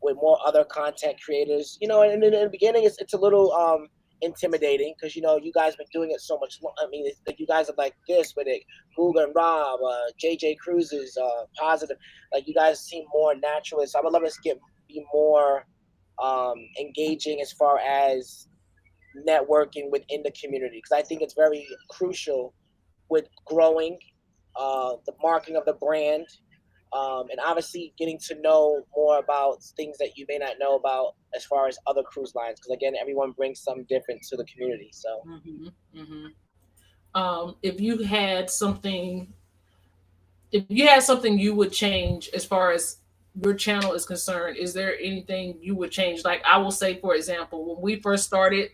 with more other content creators. And in the beginning, it's a little intimidating, because you guys have been doing it so much. I mean, you guys are like this with it. Google and Rob, JJ Cruises, Positive. Like, you guys seem more natural. So I would love us to be more engaging as far as networking within the community, because I think it's very crucial with growing the marketing of the brand. and obviously getting to know more about things that you may not know about as far as other cruise lines, because again, everyone brings something different to the community. So if you had something you would change as far as your channel is concerned, is there anything you would change? Like I will say, for example, when we first started,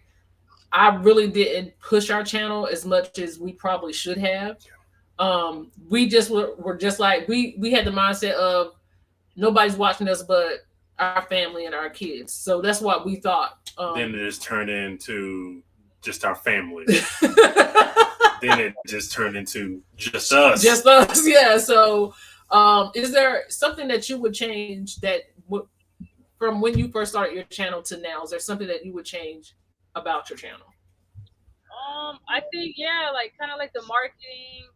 I really didn't push our channel as much as we probably should have. We just were just like, we had the mindset of nobody's watching us but our family and our kids. So that's what we thought. Then it just turned into just our family. Then it just turned into just us. Just us, yeah. So is there something that you would change that from when you first started your channel to now? Is there something that you would change about your channel? I think like kind of like the marketing.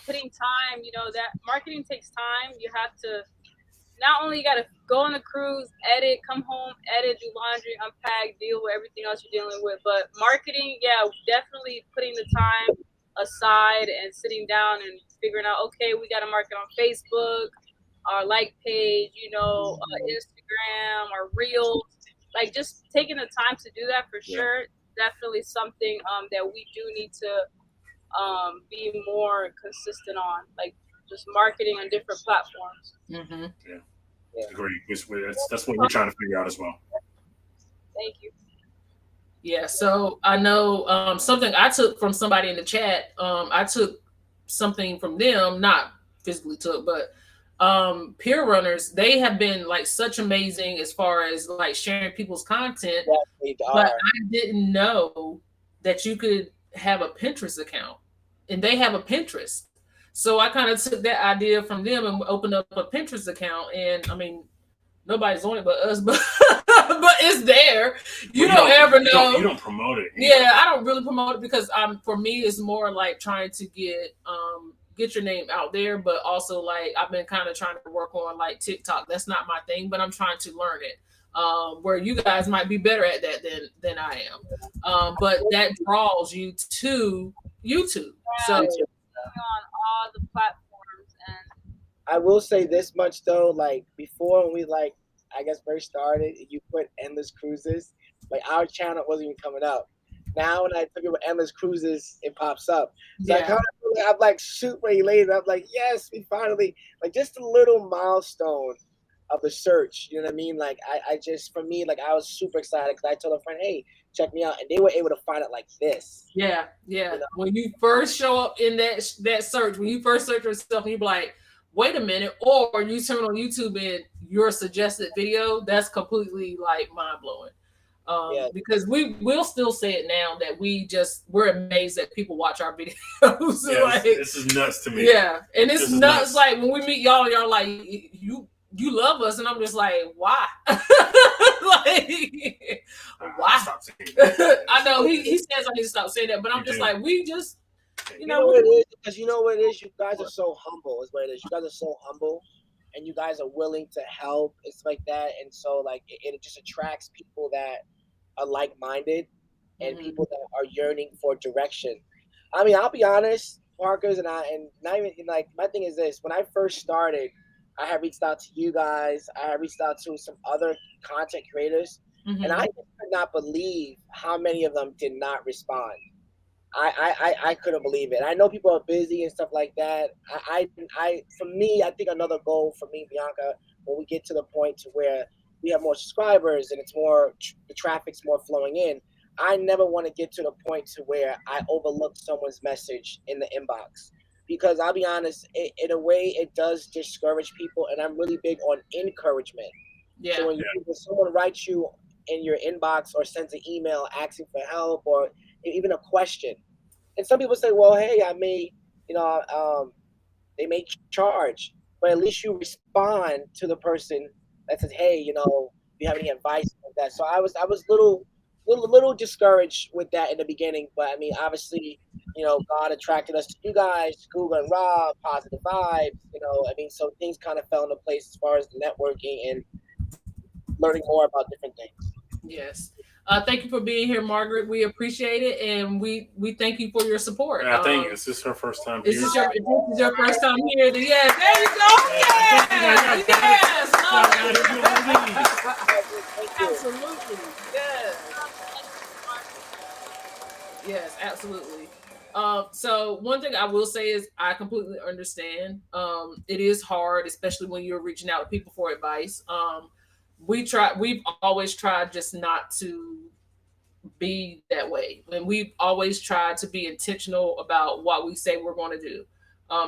Putting time. You know that marketing takes time. You have to not only you got to go on the cruise, edit, come home, edit, do laundry, unpack, deal with everything else you're dealing with. But marketing, definitely putting the time aside and sitting down and figuring out, okay, we got to market on Facebook, our like page, Instagram, our Reels. Like just taking the time to do that for sure. Definitely something that we do need to be more consistent on, like just marketing on different platforms. Mm-hmm. Yeah. Agree. That's what we're trying to figure out as well. Thank you. Yeah, so I know something I took from somebody in the chat. I took something from them, not physically took, but peer runners. They have been like such amazing as far as like sharing people's content. But I didn't know that you could have a Pinterest account, and they have a Pinterest. So I kind of took that idea from them and opened up a Pinterest account. And I mean, nobody's on it but us, but but it's there. You don't ever know. You don't promote it. Yeah, I don't really promote it because for me, it's more like trying to get your name out there, but also like I've been kind of trying to work on like TikTok. That's not my thing, but I'm trying to learn it. Where you guys might be better at that than I am. But that draws you to YouTube. So on all the platforms. And I will say this much though, like before when we I guess first started, you put endless cruises, like our channel wasn't even coming up. Now when I put with endless cruises, it pops up. So I'm like super elated. I'm like, yes, we finally, like just a little milestone of the search. You know what I mean? Like I just, for me, like I was super excited because I told a friend, hey, check me out, and they were able to find it like this. Yeah. You know? When you first show up in that search, when you first search yourself, and you be like, wait a minute, or you turn on YouTube and your suggested video, that's completely like mind blowing. Because we'll still say it now that we're amazed that people watch our videos. Like, this is nuts to me. Yeah, and it's nuts. Like when we meet y'all like you love us, and I'm just like, why? Like, why? I know he says I need to stop saying that, but I'm just like, we just, you know what it is, because you know what it is. You guys are so humble, is what it is. You guys are so humble, and you guys are willing to help. It's like that, and so like it just attracts people that are like-minded and people that are yearning for direction. I mean, I'll be honest, Parkers and not even like my thing is this: when I first started, I had reached out to you guys. I had reached out to some other content creators, and I could not believe how many of them did not respond. I couldn't believe it. I know people are busy and stuff like that. For me, I think another goal for me, Bianca, when we get to the point to where we have more subscribers and it's more, the traffic's more flowing in, I never want to get to the point to where I overlook someone's message in the inbox. Because I'll be honest, in a way, it does discourage people, and I'm really big on encouragement. Yeah. So when someone writes you in your inbox or sends an email asking for help or even a question, and some people say, well, hey, I may, they may charge, but at least you respond to the person that says, hey, do you have any advice like that? So I was little discouraged with that in the beginning, but I mean, obviously, God attracted us to you guys, Google and Rob, positive vibes, so things kind of fell into place as far as the networking and learning more about different things. Yes. Thank you for being here, Margaret. We appreciate it, and we thank you for your support. And I think is this her first time here? This is your first time here. Yeah, there you go. Yes, absolutely. Yes, absolutely. So one thing I will say is I completely understand. It is hard, especially when you're reaching out to people for advice. We've always tried just not to be that way. And we've always tried to be intentional about what we say we're going to do.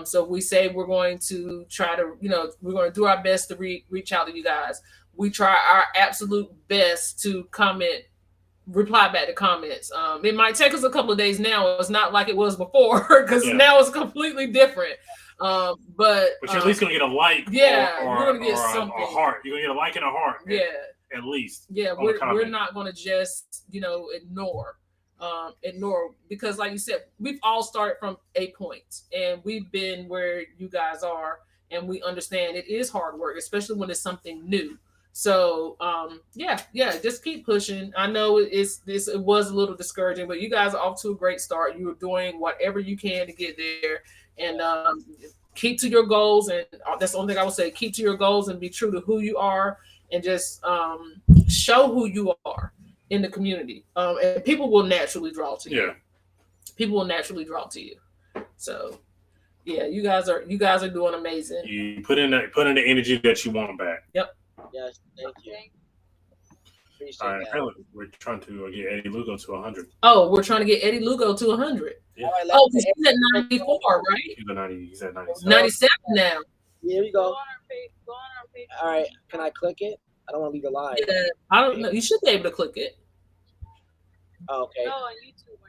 So we say we're going to try to, we're going to do our best to reach out to you guys. We try our absolute best to reply back to comments. It might take us a couple of days now. It's not like it was before because now it's completely different. But you're at least gonna get a like, we're gonna get something. A heart. You're gonna get a like and a heart, at least. Yeah, we're not gonna just ignore, because like you said, we've all started from a point, and we've been where you guys are, and we understand it is hard work, especially when it's something new. So just keep pushing. I know it was a little discouraging, but you guys are off to a great start. You are doing whatever you can to get there, and keep to your goals. And that's the only thing I would say: keep to your goals and be true to who you are, and just show who you are in the community. And people will naturally draw to you. Yeah, people will naturally draw to you. So yeah, you guys are doing amazing. You put in the energy that you want back. Yep. Yes, thank you. All right, apparently we're trying to get Eddie Lugo to 100. Oh, we're trying to get Eddie Lugo to 100. Yeah. Right, he's at 94, right? He's at 97. 97 now. Here we go. Go on our page. All right, can I click it? I don't want to leave it live. Yeah, I don't know. You should be able to click it. Oh, okay. No, on YouTube.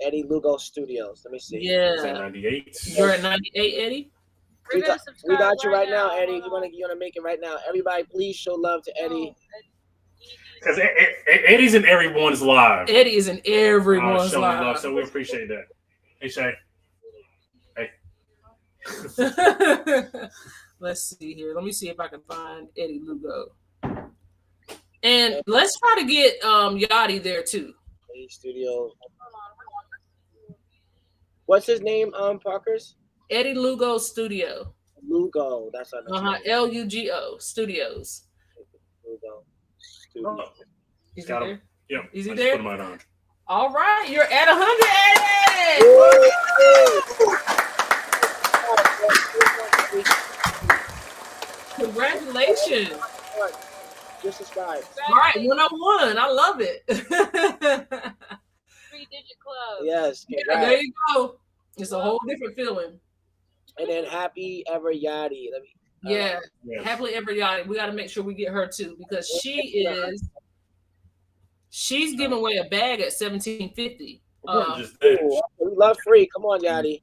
Eddie Lugo Studios. Let me see. Yeah. He's at 98. You're at 98, Eddie? We got you right now, Eddie. You wanna make it right now. Everybody, please show love to Eddie. Because Eddie's in everyone's live. Eddie is in everyone's live. Love, so we appreciate that. Hey, Shay. Hey. Let's see here. Let me see if I can find Eddie Lugo. And let's try to get Yachty there too. Eddie Studio. What's his name? Parkers? Eddie Lugo Studio. Lugo. That's what I Lugo Studios. Lugo Studio. Oh. Is he there? Yep. Is he there? Put him right on. All right, you're at 100, Eddie. Congratulations. Just subscribe. All right, 101. I love it. 3-digit club. Yes. Yeah, there you go. It's a whole different feeling. And then happy ever Yachty. Yes. Happily ever Yachty. We got to make sure we get her too, because she's giving away a bag at $17.50. We love free. Come on, Yachty.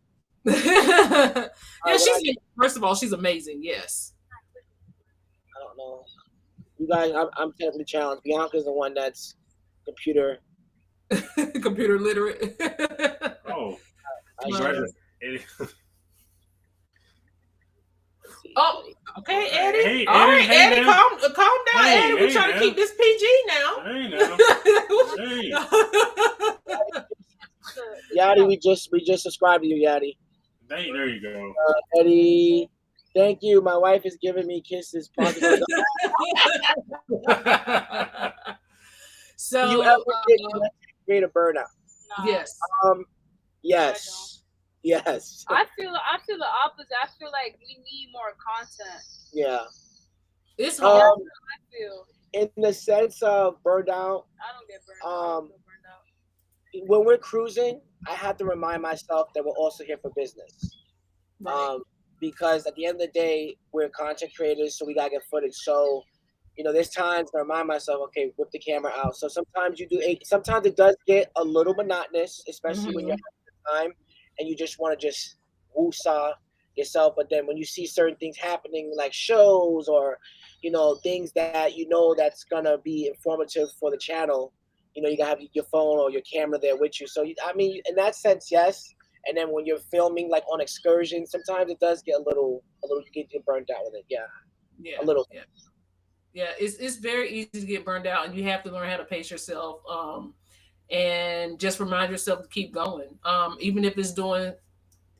First of all, she's amazing. Yes. I don't know. You guys, I'm technically challenged. Bianca's the one that's computer literate. Oh. Oh, okay, Eddie. Hey, all right, Eddie, calm down, hey, Eddie. We're trying to keep this PG now. Hey, now. Yachty, we just subscribed to you, Yachty. Hey, there you go. Eddie, thank you. My wife is giving me kisses. So you ever create a burnout? No. Yes. Yes. Yes. I feel the opposite. I feel like we need more content. Yeah. It's hard. I feel. In the sense of burned out. I don't get burned out. When we're cruising, I have to remind myself that we're also here for business. Right. Because at the end of the day, we're content creators, so we gotta get footage. So, there's times to remind myself, okay, whip the camera out. So sometimes sometimes it does get a little monotonous, especially when you're having time and you just want to just woo-saw yourself. But then when you see certain things happening, like shows or, things that that's gonna be informative for the channel, you gotta have your phone or your camera there with you. So in that sense, yes. And then when you're filming like on excursions, sometimes it does get a little you get burnt out with it. Yeah. Yeah. A little. Yeah. Yeah, it's very easy to get burned out, and you have to learn how to pace yourself. And just remind yourself to keep going. Even if it's doing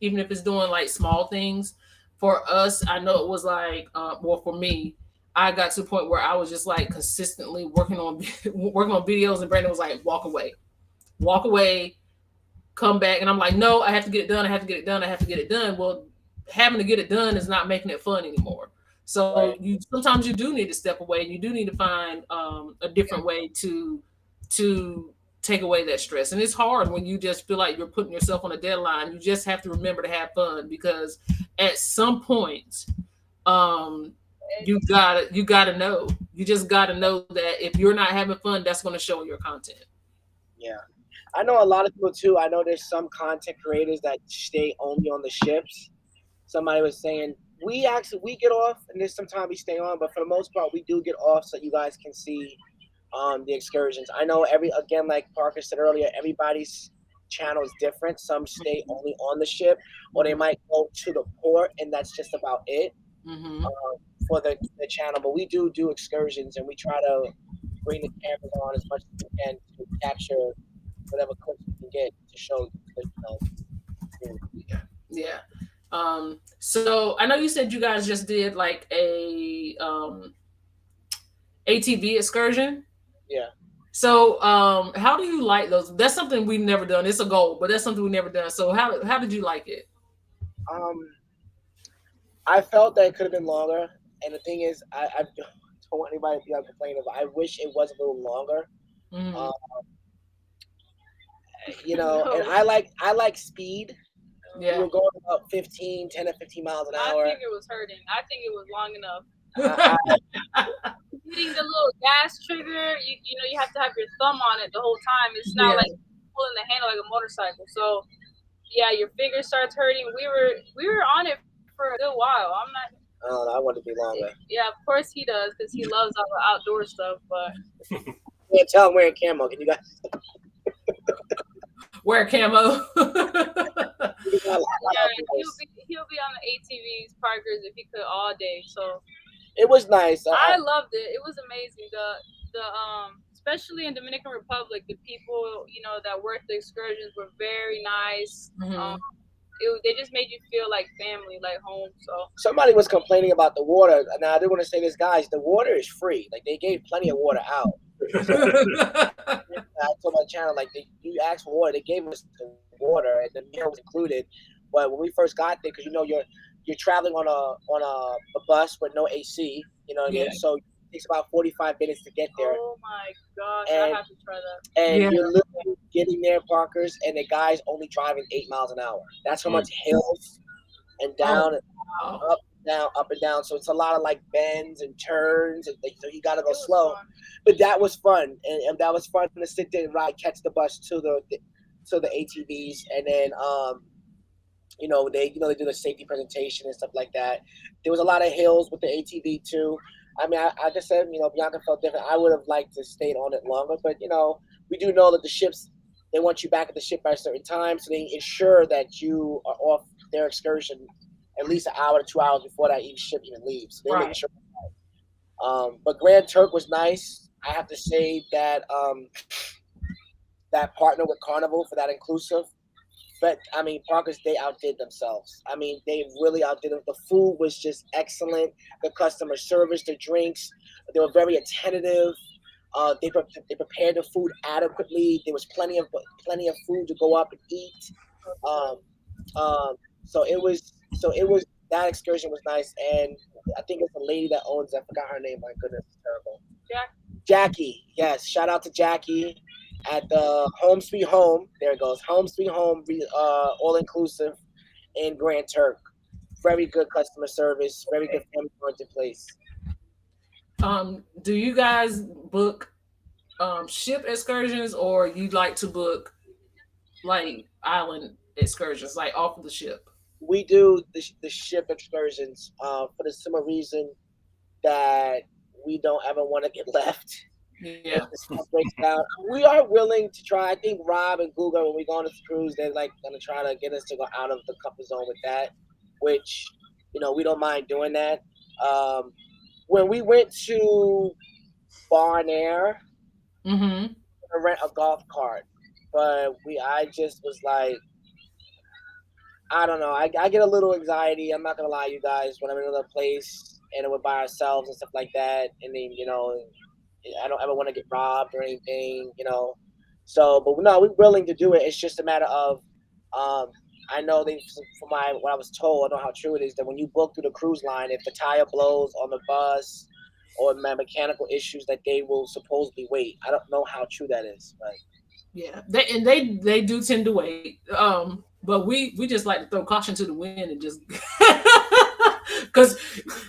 like small things. For us, I know it was like, well, for me, I got to a point where I was just like consistently working on working on videos, and Brandon was like, walk away, come back, and I'm like, no, I have to get it done. I have to get it done. I have to get it done. Well, having to get it done is not making it fun anymore. So Right. you sometimes you do need to step away, and you do need to find a different way to take away that stress. And it's hard when you just feel like you're putting yourself on a deadline. You just have to remember to have fun, because at some point, um, you gotta know. You just gotta know that if you're not having fun, that's going to show in your content. Yeah. I know a lot of people too. I know there's some content creators that stay only on the ships. Somebody was saying we get off, and there's sometimes we stay on, but for the most part we do get off so you guys can see the excursions. I know again, like Parker said earlier, everybody's channel is different. Some stay only on the ship, or they might go to the port, and that's just about it Mm-hmm. for the channel. But we do excursions, and we try to bring the cameras on as much as we can to capture whatever clips we can get to show Yeah. So I know you said you guys just did like a ATV excursion. Yeah. So how do you like those? That's something we've never done. It's a goal, but that's something we've never done. So how did you like it? I felt that it could have been longer, and the thing is, I don't want anybody to be complaining, but I wish it was a little longer. Mm-hmm. And I like speed. Yeah. We were going about 10 to 15 miles an hour. I think it was hurting. I think it was long enough. Hitting the little gas trigger, you have to have your thumb on it the whole time. It's not like pulling the handle like a motorcycle. So yeah, your finger starts hurting. We were on it for a good while. I'm not. I want to be longer. Yeah, of course he does, because he loves all the outdoor stuff. But yeah, tell him wearing camo. Can you guys wear camo? yeah, he'll be on the ATVs, Parkers, if he could all day. So it was nice. I loved it. It was amazing. The especially in Dominican Republic, the people that worked the excursions were very nice. Mm-hmm. They just made you feel like family, like home. So somebody was complaining about the water. Now I do want to say this, guys. The water is free. Like, they gave plenty of water out. I told my channel, like, you asked for water, they gave us the water, and the meal was included. But when we first got there, because you're traveling on a bus with no AC, you know what I mean? So it takes about 45 minutes to get there. Oh my gosh, I have to try that. And you're literally getting there, Parkers, and the guy's only driving 8 miles an hour. That's how much hills and down and up and down. So it's a lot of like bends and turns, and so you gotta go slow. Fun. But that was fun, and that was fun to sit there and catch the bus to the ATVs, and then they do the safety presentation and stuff like that. There was a lot of hills with the ATV too. I mean, I just said, Bianca felt different. I would have liked to stay on it longer, but we do know that the ships, they want you back at the ship by a certain time, so they ensure that you are off their excursion at least an hour to 2 hours before that ship even leaves. So they make sure. But Grand Turk was nice. I have to say that that partner with Carnival for that inclusive. But I mean, Parkers, they outdid themselves. I mean, they really outdid them. The food was just excellent. The customer service, the drinks, they were very attentive. They prepared the food adequately. There was plenty of food to go up and eat. So it was that excursion was nice, and I think it's the lady that owns it. I forgot her name. My goodness, it's terrible. Jackie, yes. Shout out to Jackie at the Home Sweet Home. There it goes. Home Sweet Home, all inclusive in Grand Turk. Very good customer service. Very good family-oriented place. Do you guys book ship excursions, or you like to book like island excursions, like off of the ship? We do the ship excursions for the simple reason that we don't ever want to get left. Yeah. Breaks down. We are willing to try. I think Rob and Google, when we go on this cruise, they're like going to try to get us to go out of the comfort zone with that, which, we don't mind doing that. when we went to Barnair Mm-hmm. to rent a golf cart, but I just was like, I don't know. I get a little anxiety. I'm not gonna lie, you guys. When I'm in another place and we're by ourselves and stuff like that, and then I don't ever want to get robbed or anything, So, but no, we're willing to do it. It's just a matter of, I know from what I was told, I know how true it is that when you book through the cruise line, if the tire blows on the bus or mechanical issues, that they will supposedly wait. I don't know how true that is, but Yeah, they do tend to wait. But we just like to throw caution to the wind and just because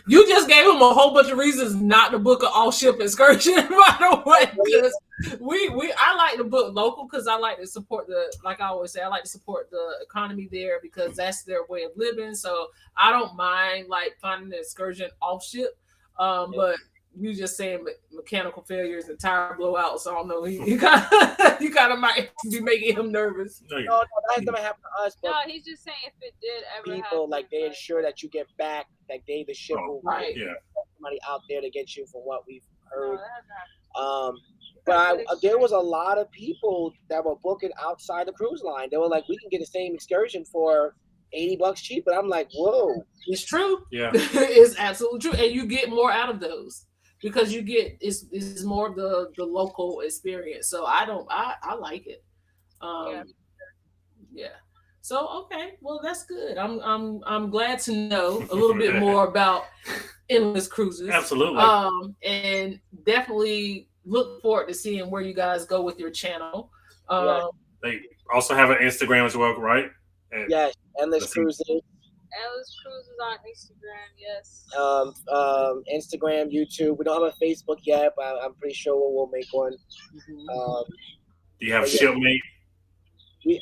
you just gave them a whole bunch of reasons not to book an all ship excursion, by the way. Because I like to book local because I like to support like I always say, I like to support the economy there because that's their way of living. So I don't mind like finding an excursion off ship. But you just saying mechanical failures and tire blowouts. So I don't know. You kind of might be making him nervous. No, that's never happened to us. But no, he's just saying if it did ever people happen, like they ensure that you get back, like the ship will right. somebody out there to get you from what we've heard. No, that hasn't happened. But there was a lot of people that were booking outside the cruise line. They were like, we can get the same excursion for $80 cheaper. I'm like, whoa. It's true. Yeah. It's absolutely true. And you get more out of those because you get it's more of the local experience. So I like it. Yeah. So okay, well that's good. I'm glad to know a little bit more about endless cruises. Absolutely. And definitely look forward to seeing where you guys go with your channel. They also have an Instagram as well, right? And yes, Endless Cruises. Endless Cruises on Instagram, yes. Instagram, YouTube. We don't have a Facebook yet, but I'm pretty sure we'll make one. Mm-hmm. Do you have a shipmate? You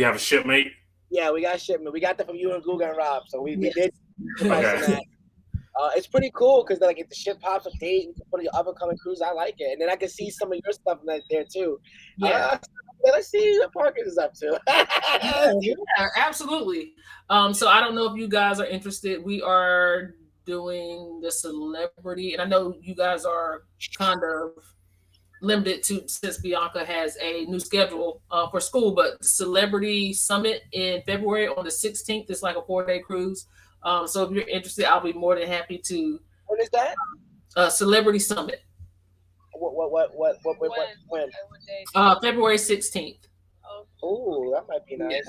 have a shipmate? Yeah, we got a shipmate. We got that from you and Google and Rob. So we did. Okay. It's pretty cool because like if the ship pops up date, you can put your up and coming cruise. I like it, and then I can see some of your stuff there too. Yeah. Let's see what Parkers is up to. Yeah, absolutely. So I don't know if you guys are interested. We are doing the celebrity, and I know you guys are kind of limited to since Bianca has a new schedule for school, but Celebrity Summit in February on the 16th. It's like a 4-day cruise. So if you're interested, I'll be more than happy to. When is that? Celebrity Summit. When? February 16th. Oh, that might be nice. Yeah.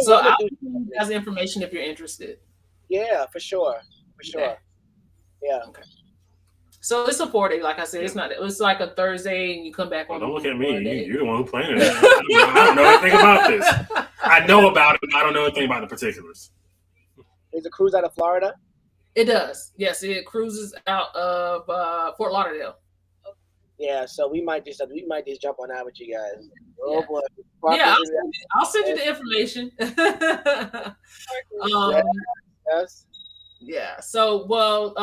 So I'll give you guys information if you're interested. Yeah, for sure. Yeah. Okay. So it's a 4-day, like I said. It's like a Thursday, and you come back on. Don't look at me. You're the one who planned it. I don't know anything about this. I know about it, but I don't know anything about the particulars. Is a cruise out of Florida? It does. Yes, it cruises out of Fort Lauderdale. Yeah, so we might just jump on that with you guys. Oh boy. Yeah, I'll send you the information. Yes. Yeah. So, well,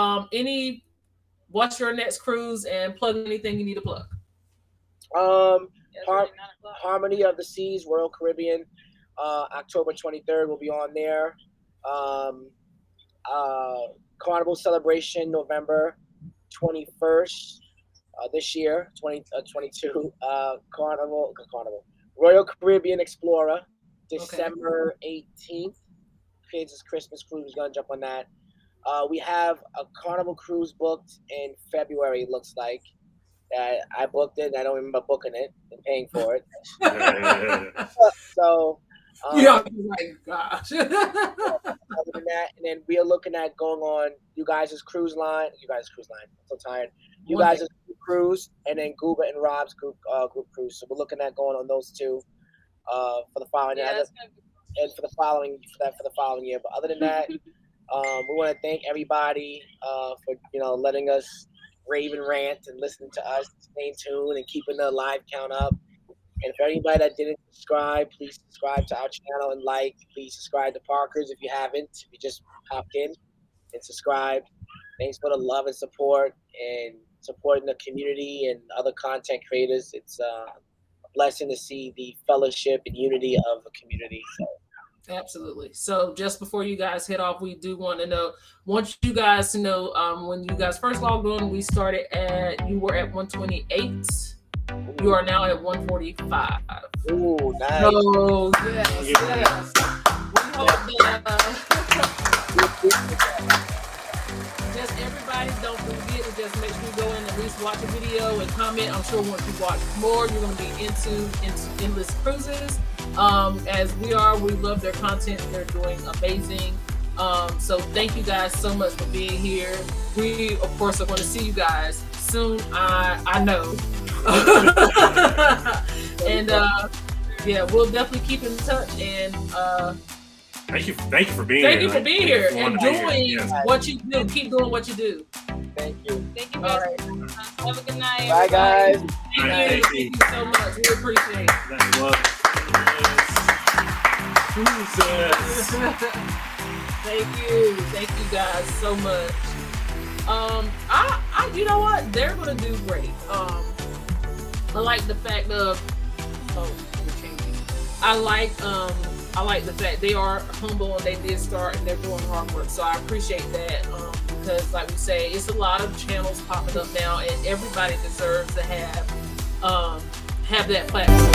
what's your next cruise and plug anything you need to plug? Harmony of the Seas, Royal Caribbean, October 23rd will be on there. Carnival Celebration, November 21st. This year, 2022, Carnival, Royal Caribbean Explorer, December 18th. Kids' Christmas cruise is gonna jump on that. We have a Carnival cruise booked in February. Looks like I booked it. I don't remember booking it and paying for it. So. Yeah, my gosh. Other than that, and then we are looking at going on you guys' cruise line. I'm so tired. You guys' cruise, and then Gooba and Rob's group cruise. So we're looking at going on those two for the following year, and for the following year. But other than that, we want to thank everybody for letting us rave and rant and listening to us, staying tuned, and keeping the live count up. And for anybody that didn't subscribe, please subscribe to our channel and please subscribe to Parkers if you haven't. If you just popped in and subscribed. Thanks for the love and support and supporting the community and other content creators. It's a blessing to see the fellowship and unity of a community. So Absolutely. So just before you guys head off, we do want you guys to know, when you guys first logged on, you were at 128. You are now at 145. Ooh, nice. So yes. We hope just everybody don't forget to just make sure you go in and at least watch a video and comment. I'm sure once you watch more, you're going to be into endless cruises. As we love their content. They're doing amazing. So thank you guys so much for being here. We of course are going to see you guys soon. I know. And we'll definitely keep in touch. And thank you for being here. Thank you for being here and doing what you do. Keep doing what you do. Thank you. Thank you guys. All right. Have a good night. Bye, guys. Thank you so much. We appreciate it. That was Thank you guys so much. I you know what? They're gonna do great. I like the fact of we're changing. I like the fact they are humble and they did start and they're doing hard work. So I appreciate that. Because like we say, it's a lot of channels popping up now and everybody deserves to have that platform.